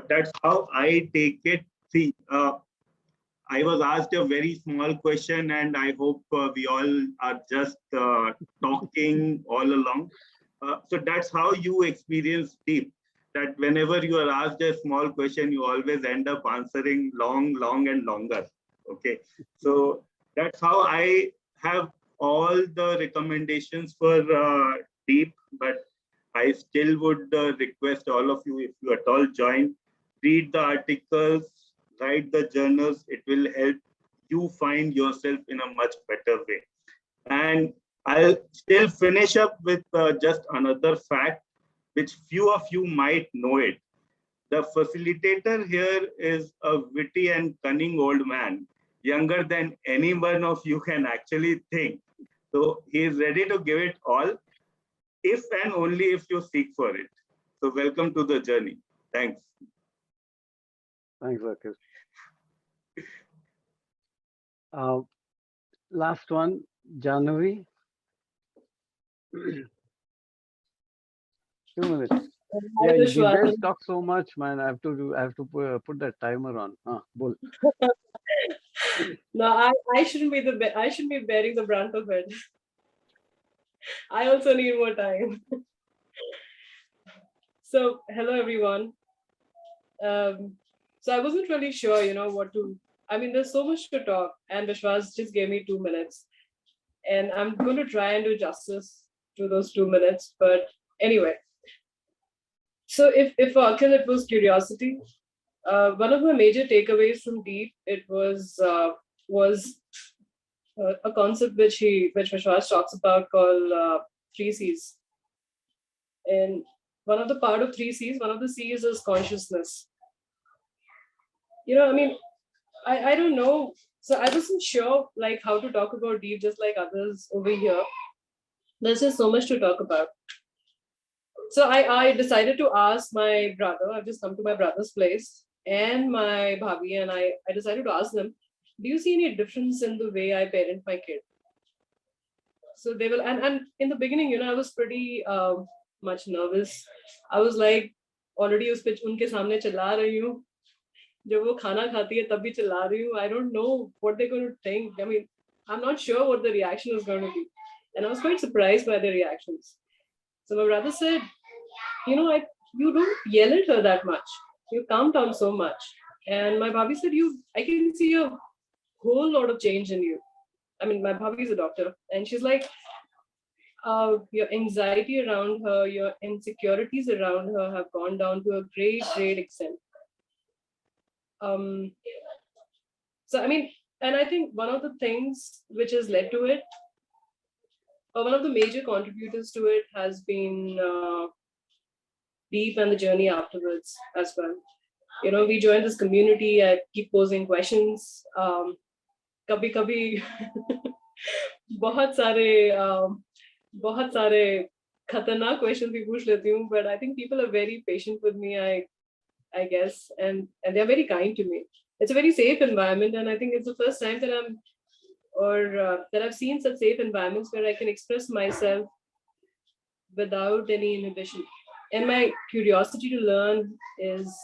L: that's how I take it. See, I was asked a very small question, and I hope we all are just talking all along. So that's how you experience deep. That whenever you are asked a small question, you always end up answering long and longer. Okay, so that's how I have all the recommendations for deep, but I still would request all of you, if you at all join, read the articles, write the journals. It will help you find yourself in a much better way. And I'll still finish up with just another fact, which few of you might know it. The facilitator here is a witty and cunning old man, younger than any one of you can actually think. So he is ready to give it all, if and only if you seek for it. So welcome to the journey. Thanks.
A: Thanks, Rakesh. Last one, Jahnavi. 2 minutes. Yeah, you guys talk so much, man. I have to put that timer on. Bull.
B: No, I shouldn't be I shouldn't be bearing the brunt of it. I also need more time. So hello everyone. So I wasn't really sure, what to. I mean, there's so much to talk, and Vishwas just gave me 2 minutes, and I'm going to try and do justice to those 2 minutes. But anyway, so if for Akhil it was curiosity, one of my major takeaways from Deep was a concept which Vishwas talks about called 3 C's. And one of the part of 3 C's, one of the C's is consciousness. I mean, I don't know. So I wasn't sure like how to talk about Deep, just like others over here. There's just so much to talk about. So I decided to ask my brother. I've just come to my brother's place and my bhabhi, and I decided to ask them, do you see any difference in the way I parent my kid? So they will, and in the beginning, I was pretty much nervous. I was like already unke samne chilla rahi hu. जब वो खाना खाती है तब भी चिल्ला रही हूँ. I don't know what they're going to think. I mean, I'm not sure what the reaction is going to be, and I was quite surprised by the reactions. So my brother said, you don't yell at her that much. You calm down so much. And my bhabhi said, I can see a whole lot of change in you. I mean, my bhabhi is a doctor, and she's like, your anxiety around her, your insecurities around her have gone down to a great, great extent. So I mean, and I think one of the things which has led to it, or one of the major contributors to it, has been Deep and the journey afterwards as well. We joined this community. I keep posing questions. Kabhi kabhi बहुत सारे खतरनाक questions भी पूछ लेती हूँ, but I think people are very patient with me. I guess, and they're very kind to me. It's a very safe environment, and I think it's the first time that that I've seen such safe environments where I can express myself without any inhibition. And my curiosity to learn is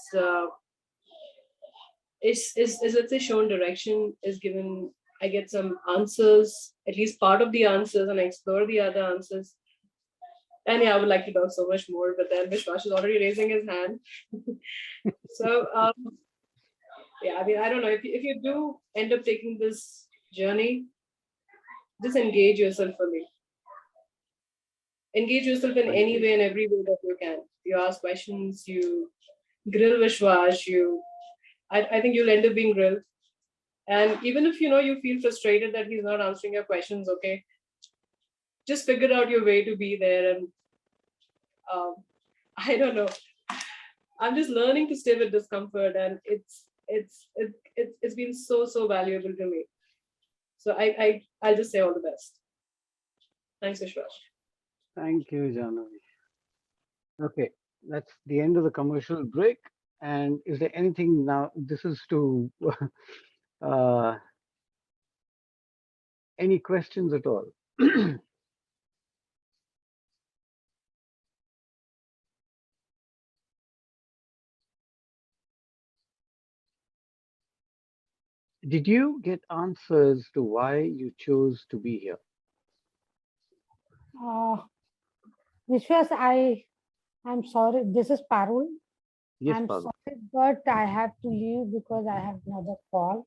B: let's say shown direction, is given. I get some answers, at least part of the answers, and I explore the other answers. And yeah, I would like to talk so much more, but then Vishwas is already raising his hand. So yeah, I mean, I don't know, if you do end up taking this journey, just engage yourself fully. Engage yourself in any way and every way that you can. You ask questions, you grill Vishwas, I think you'll end up being grilled. And even if you feel frustrated that he's not answering your questions, okay, just figure out your way to be there. And I don't know, I'm just learning to stay with discomfort, and it's been so valuable to me. So I'll just say all the best. Thanks, Vishwas.
A: Thank you, Jahnavi. Okay, that's the end of the commercial break. And is there anything now? This is to any questions at all? Did you get answers to why you chose to be here?
H: Vishwas, I'm sorry. This is Parul.
A: Yes,
H: I'm
A: Parul.
H: sorry, but I have to leave because I have another call.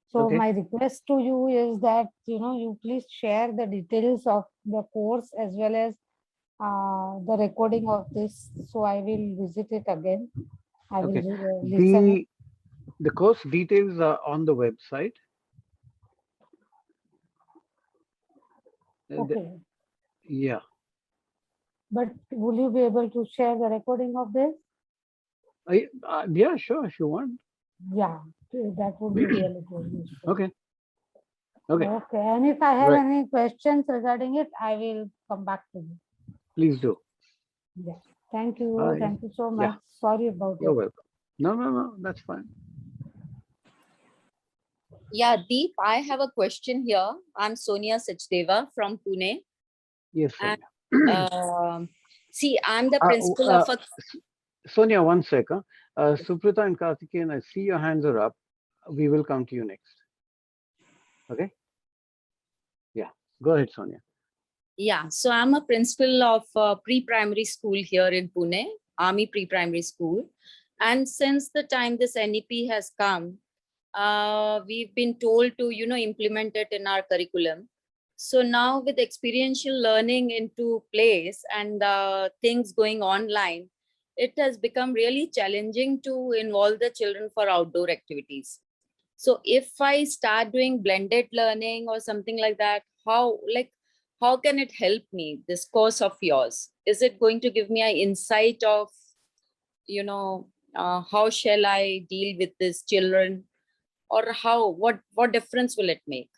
H: So
A: Okay.
H: my request to you is that you please share the details of the course as well as the recording of this. So I will visit it again. I
A: Okay.
H: will listen.
A: The course details are on the website.
H: Okay.
A: Yeah.
H: But will you be able to share the recording of this?
A: Yeah, sure, if you want.
H: Yeah, that would be really good.
A: Okay. Okay.
H: Okay. And if I have
A: Right.
H: any questions regarding it, I will come back to you.
A: Please do.
H: Yeah. Thank you.
A: Bye.
H: Thank you so
A: Yeah.
H: much. Sorry about
A: You're
H: it.
A: welcome. No, that's fine.
M: Yeah, Deep, I have a question here. I'm Sonia Sachdeva from Pune.
A: Yes,
M: And
A: Sonia.
M: see, I'm the principal of a.
A: Sonia, one second. Suprita and Karthikeyan, I see your hands are up. We will come to you next. Okay? Yeah. Go ahead, Sonia.
M: Yeah, so I'm a principal of a pre-primary school here in Pune, Army Pre-Primary School. And since the time this NEP has come, we've been told to, implement it in our curriculum. So now with experiential learning into place and things going online, it has become really challenging to involve the children for outdoor activities. So if I start doing blended learning or something like that, how can it help me, this course of yours? Is it going to give me an insight of, how shall I deal with these children, or what difference will it make?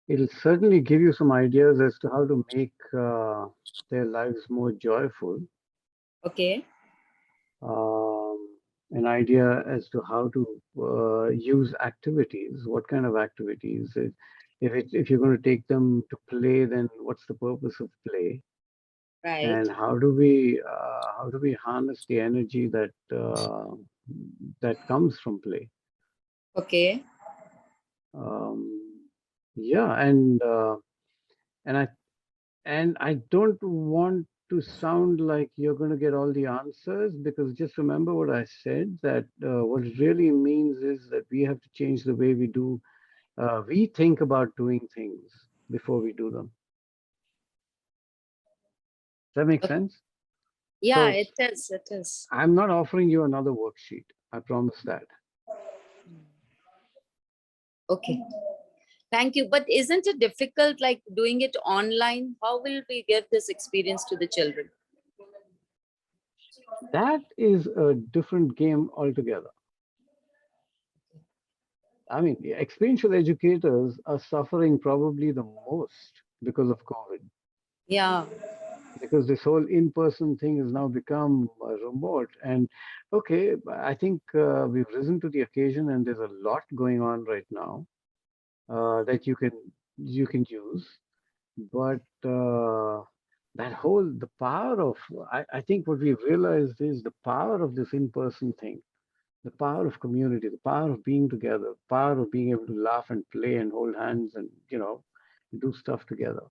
A: It'll certainly give you some ideas as to how to make their lives more joyful.
M: Okay.
A: An idea as to how to use activities, what kind of activities. If you're going to take them to play, then what's the purpose of play?
M: Right.
A: And how do we harness the energy that that comes from play?
M: Okay.
A: Yeah, and I don't want to sound like you're going to get all the answers, because just remember what I said, that what it really means is that we have to change the way we think about doing things before we do them. Does that make sense?
M: Yeah,
A: So,
M: it is.
A: I'm not offering you another worksheet. I promise that.
M: Okay. Thank you. But isn't it difficult, like doing it online? How will we give this experience to the children?
A: That is a different game altogether. I mean, experiential educators are suffering probably the most because of COVID.
M: Yeah.
A: Because this whole in-person thing has now become remote. And okay, I think we've risen to the occasion, and there's a lot going on right now that you can use. But the power of, I think what we've realized is the power of this in-person thing, the power of community, the power of being together, the power of being able to laugh and play and hold hands and, do stuff together.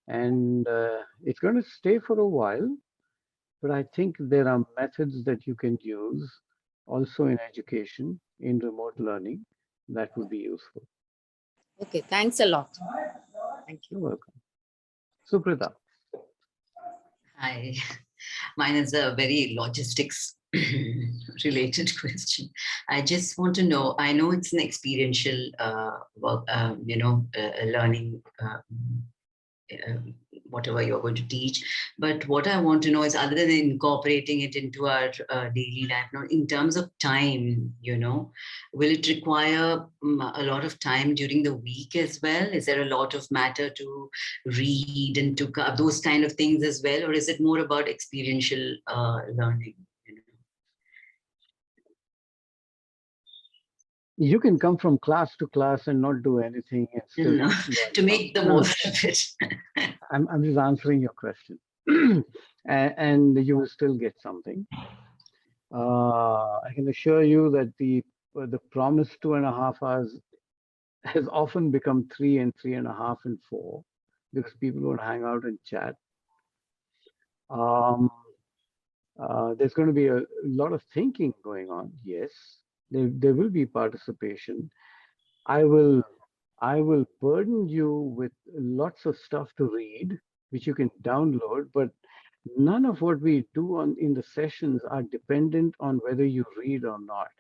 A: And it's going to stay for a while, but I think there are methods that you can use also in education, in remote learning, that would be useful.
M: Okay, thanks a lot. Thank you.
A: You're welcome. Suprita.
N: Hi, mine is a very logistics related question. I just want to know, I know it's an experiential work, learning, whatever you're going to teach. But what I want to know is, other than incorporating it into our daily life, now in terms of time, will it require a lot of time during the week as well? Is there a lot of matter to read and to those kind of things as well? Or is it more about experiential learning?
A: You can come from class to class and not do anything and still
N: to make the most of it.
A: I'm just answering your question. and you will still get something. I can assure you that the promised 2.5 hours has often become 3 and 3.5 and 4, because people would hang out and chat. There's going to be a lot of thinking going on. Yes, there will be participation. I will burden you with lots of stuff to read, which you can download, but none of what we do in the sessions are dependent on whether you read or not.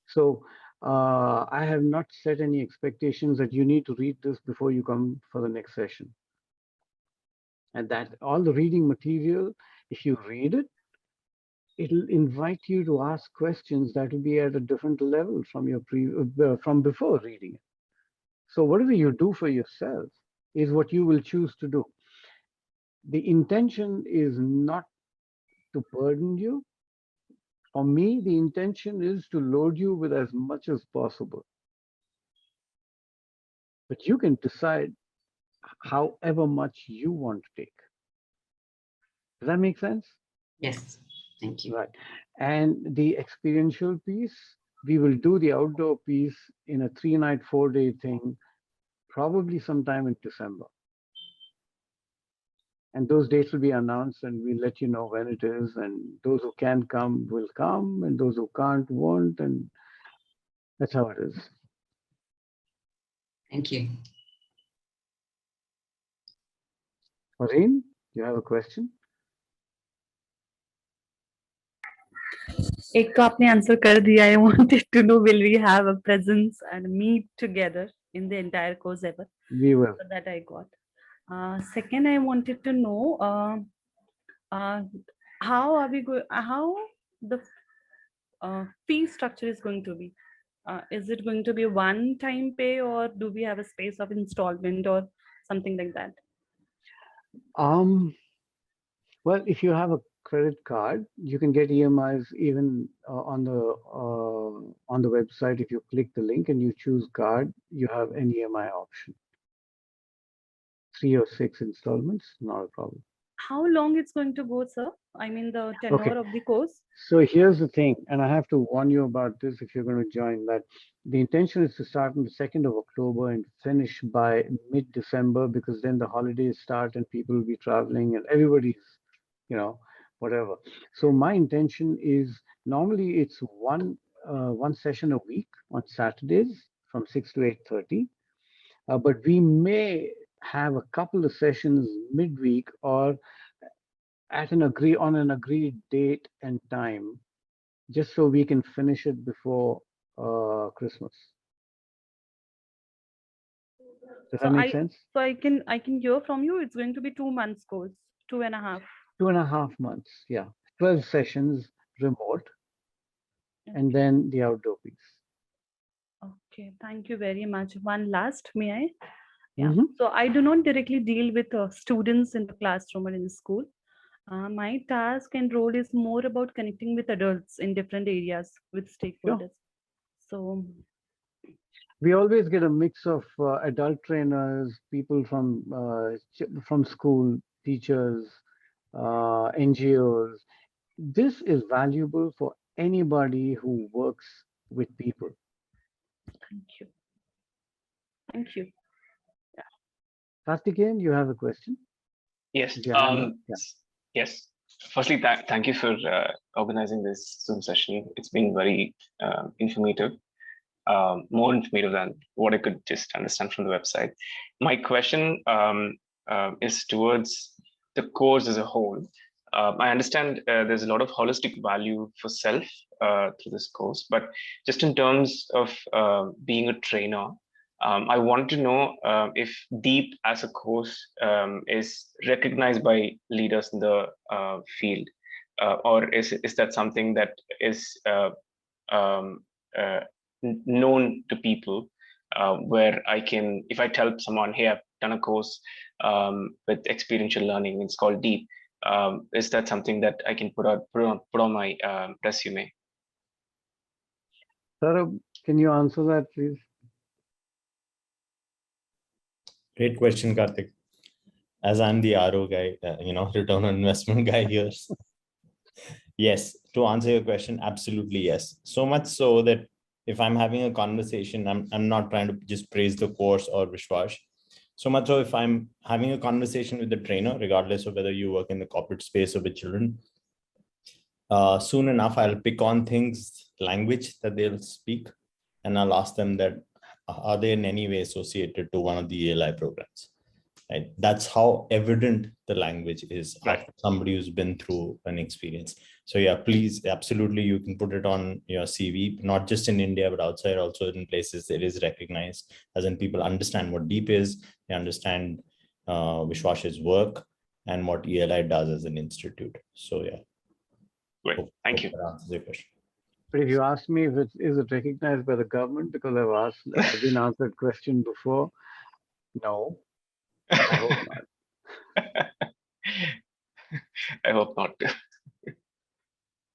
A: So I have not set any expectations that you need to read this before you come for the next session. And that all the reading material If you read it, it'll invite you to ask questions that will be at a different level from your from before reading it. So whatever you do for yourself is what you will choose to do. The intention is not to burden you. For me, the intention is to load you with as much as possible. But you can decide however much you want to take. Does that make sense?
N: Yes, thank you.
A: Right. And the experiential piece, we will do the outdoor piece in a 3-night, 4-day thing, probably sometime in December. And those dates will be announced and we'll let you know when it is. And those who can come will come, and those who can't won't. And that's how it is.
N: Thank you.
A: Maureen, you have a question?
I: एक तो आपने answer कर दिया. I wanted to know, will we have a presence and meet together in the entire course ever?
A: We will.
I: So that I got. Second, I wanted to know how are we going? How the fee structure is going to be? Is it going to be a one-time pay, or do we have a space of installment or something like that?
A: Well, if you have a credit card, you can get EMIs even on the website. If you click the link and you choose card, you have an EMI option. 3 or 6 installments, not a problem.
I: How long it's going to go, sir? I mean, the tenure of the course.
A: So here's the thing, and I have to warn you about this if you're going to join, that the intention is to start on the 2nd of October and finish by mid-December, because then the holidays start and people will be traveling and everybody's, whatever. So my intention is, normally it's one session a week on Saturdays from 6 to 8:30. But we may have a couple of sessions midweek or on an agreed date and time, just so we can finish it before Christmas. Does that make sense?
I: So I can hear from you. It's going to be 2 months course, 2.5.
A: 2.5 months, yeah. 12 sessions remote, and then the outdoor piece.
I: Okay, thank you very much. One last, may I? Yeah.
A: Mm-hmm.
I: So I do not directly deal with students in the classroom or in the school. My task and role is more about connecting with adults in different areas with stakeholders. So
A: we always get a mix of adult trainers, people from school, teachers, NGOs. This is valuable for anybody who works with people.
I: Thank you. Thank you.
A: Yeah. Karthikeyan, you have a question?
E: Yes.
A: Yeah.
E: Yes. Firstly, thank you for organizing this Zoom session. It's been very informative, more informative than what I could just understand from the website. My question is towards the course as a whole. I understand there's a lot of holistic value for self through this course, but just in terms of being a trainer, I want to know if DEEP as a course is recognized by leaders in the field, or is that something that is known to people, where I can, if I tell someone, hey, I've done a course with experiential learning, it's called DEEP. Is that something that I can put on my resume?
A: Sarah, can you answer that, please?
K: Great question, Karthik. As I'm the RO guy, return on investment guy here. Yes, to answer your question, absolutely yes. So much so that if I'm having a conversation, I'm not trying to just praise the course or Vishwash. So much so if I'm having a conversation with the trainer, regardless of whether you work in the corporate space or with children, soon enough, I'll pick on things, language that they'll speak, and I'll ask them that, are they in any way associated to one of the ELI programs? Right? That's how evident the language is of somebody who's been through an experience. So yeah, please, absolutely, you can put it on your CV, not just in India, but outside also in places it is recognized, as in people understand what DEEP is, they understand Vishwash's work, and what ELI does as an institute. So yeah.
E: Great. Thank you.
K: That answers your question.
A: But if you ask me if is it recognized by the government, because I've been asked that question before. No, I hope not.
E: I hope not.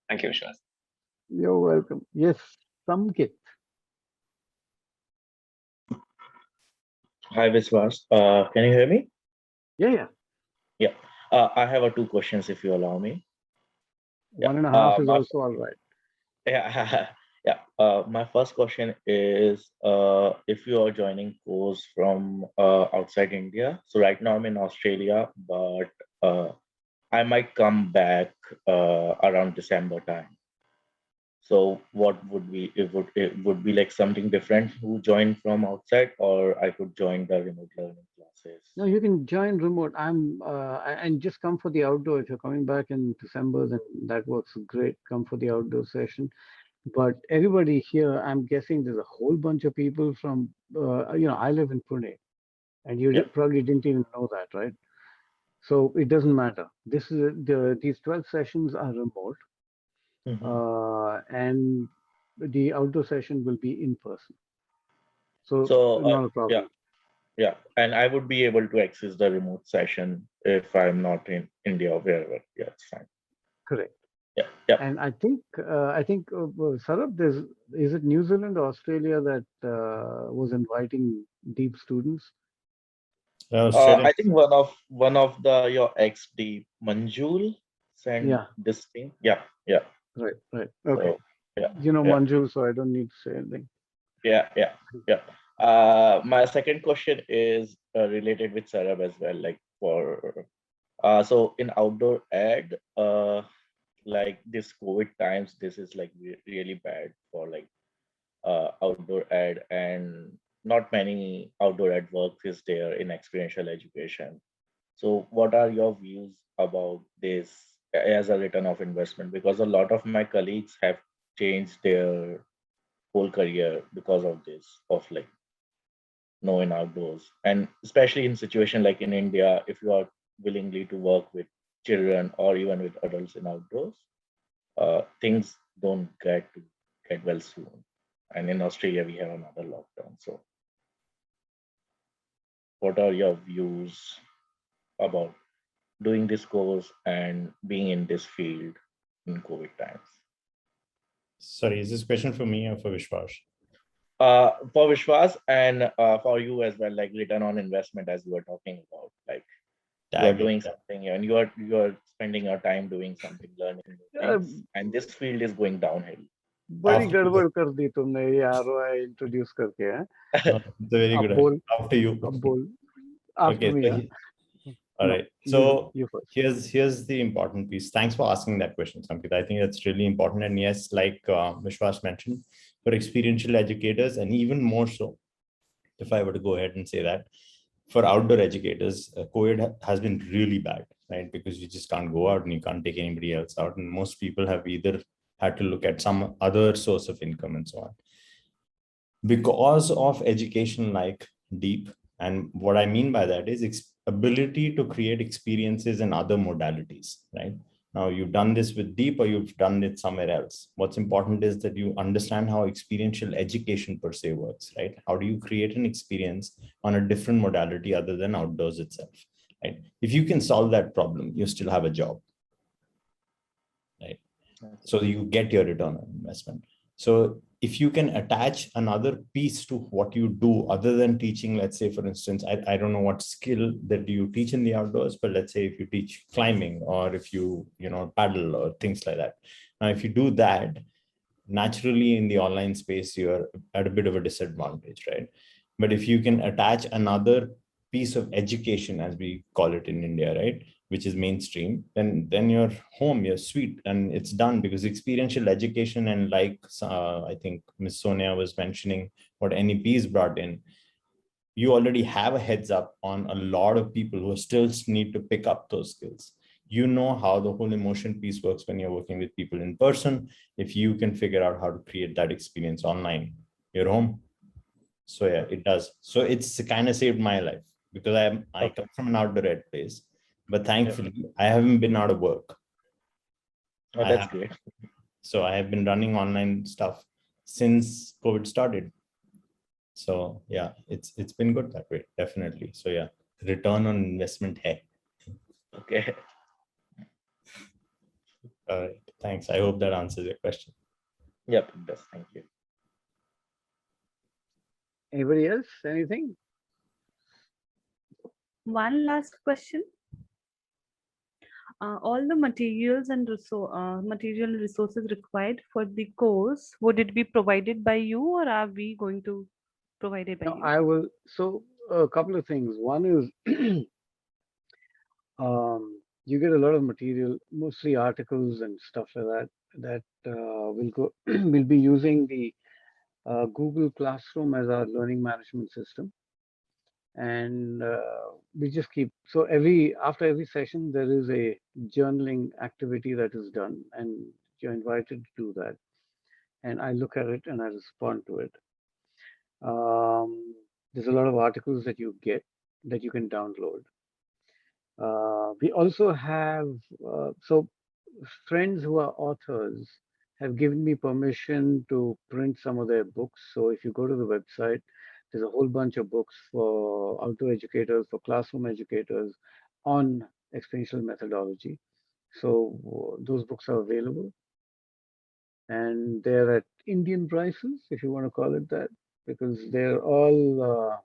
E: Thank you, Vishwas.
A: You're welcome. Yes, Samkit.
O: Hi, Vishwas. Can you hear me?
A: Yeah.
O: Yeah. I have two questions, if you allow me.
A: 1.5 is also all right.
O: Yeah. Yeah. My first question is if you are joining course from outside India. So right now I'm in Australia, but I might come back around December time. So what would be, it would be like something different who joined from outside, or I could join the remote learning classes?
A: No, you can join remote. And just come for the outdoor. If you're coming back in December, then that works great. Come for the outdoor session. But everybody here, I'm guessing there's a whole bunch of people from, I live in Pune, and you probably didn't even know that, right? So it doesn't matter. These 12 sessions are remote, and the outdoor session will be in person. So not a problem.
O: Yeah, and I would be able to access the remote session if I'm not in India or wherever. Yeah, it's fine.
A: Correct.
O: Yeah.
A: And I think Sarab, is it New Zealand or Australia that was inviting DEEP students?
O: I think one of your ex DEEP Manjul sent this thing. Yeah.
A: Right. Okay.
O: So, yeah.
A: Manjul, so I don't need to say anything.
O: Yeah. My second question is related with Sarab as well. Like so in outdoor ed, like this COVID times, this is like really bad for like outdoor ed, and not many outdoor ed work is there in experiential education. So what are your views about this as a return of investment? Because a lot of my colleagues have changed their whole career because of this, of like no in outdoors, and especially in situation like in India, if you are willingly to work with children or even with adults in outdoors, things don't get well soon. And in Australia, we have another lockdown. So what are your views about doing this course and being in this field in COVID times?
K: Sorry, is this question for me or for Vishwas?
O: For Vishwas and for you as well, like return on investment, as you were talking about, like you are doing something and you are spending your time doing something, learning new things, and this field is going downhill.
A: बड़ी गड़बड़ कर दी तुमने ये ROI introduce करके हैं.
K: Very good.
A: बोल,
K: after you.
A: अब बोल. After me.
K: All right. So here's the important piece. Thanks for asking that question, Samkit. I think that's really important. And yes, like Vishwas mentioned, for experiential educators, and even more so, if I were to go ahead and say that, for outdoor educators, COVID has been really bad, right? Because you just can't go out and you can't take anybody else out. And most people have either had to look at some other source of income and so on. Because of education like DEEP, and what I mean by that is ability to create experiences in other modalities, right? Now you've done this with DEEP or you've done it somewhere else. What's important is that you understand how experiential education per se works, right? How do you create an experience on a different modality other than outdoors itself, right? If you can solve that problem, you still have a job, right? So you get your return on investment. So if you can attach another piece to what you do other than teaching, let's say, for instance, I don't know what skill that you teach in the outdoors, but let's say if you teach climbing or if you paddle or things like that. Now, if you do that, naturally in the online space, you're at a bit of a disadvantage, right? But if you can attach another piece of education, as we call it in India, right, which is mainstream, then you're home, you're sweet, and it's done. Because experiential education, and like I think Ms. Sonia was mentioning what NEPs brought in, you already have a heads up on a lot of people who still need to pick up those skills. You know how the whole emotion piece works when you're working with people in person. If you can figure out how to create that experience online, you're home. So yeah, it does. So it's kind of saved my life, because I come from an outdoor ed place. but thankfully I haven't been out of work.
O: Oh, that's great.
K: So I have been running online stuff since COVID started. So yeah, it's been good that way, definitely. So yeah, return on investment. Hey.
O: Okay.
K: All right. Thanks. I hope that answers your question.
O: Yep, it does. Thank you.
A: Anybody else? Anything?
I: One last question. All the materials and material resources required for the course, would it be provided by you, or are we going to provide it by
A: No,
I: you?
A: I will. So a couple of things. One is you get a lot of material, mostly articles and stuff like that. That will go. We'll be using the Google Classroom as our learning management system, and we just keep. So after every session, there is a journaling activity that is done, and you're invited to do that. And I look at it and I respond to it. There's a lot of articles that you get that you can download. We also have, so friends who are authors have given me permission to print some of their books. So if you go to the website, there's a whole bunch of books for outdoor educators, for classroom educators on experiential methodology. So those books are available, and they're at Indian prices, if you want to call it that, because they're all,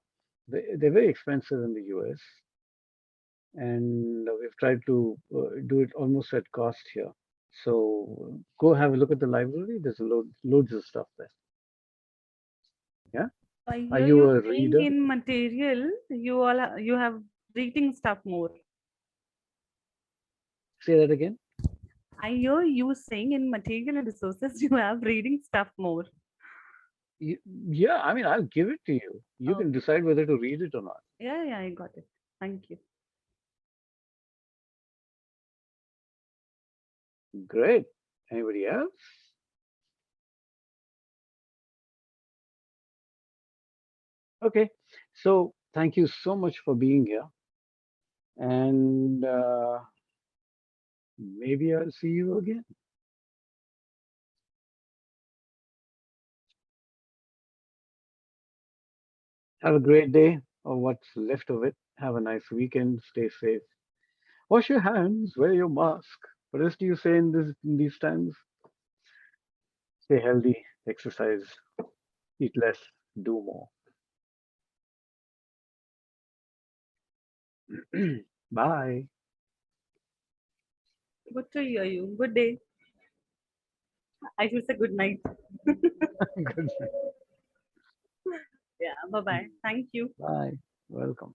A: they're very expensive in the US. And we've tried to do it almost at cost here. So go have a look at the library. There's loads of stuff there. Yeah.
I: I
A: Are
I: hear
A: you
I: you
A: a
I: saying
A: reader?
I: in material, you have reading stuff more.
A: Say that again.
I: I hear you saying in material and resources, you have reading stuff more.
A: Yeah, I mean, I'll give it to you. You can decide whether to read it or not.
I: Yeah, I got it. Thank you.
A: Great. Anybody else? Okay. So thank you so much for being here. And maybe I'll see you again. Have a great day, or what's left of it. Have a nice weekend. Stay safe. Wash your hands. Wear your mask. What else do you say in these times? Stay healthy. Exercise. Eat less. Do more. Bye.
I: Good to hear you. Good day. I should say good night.
A: Good night.
I: Yeah, bye-bye. Thank you.
A: Bye. Welcome.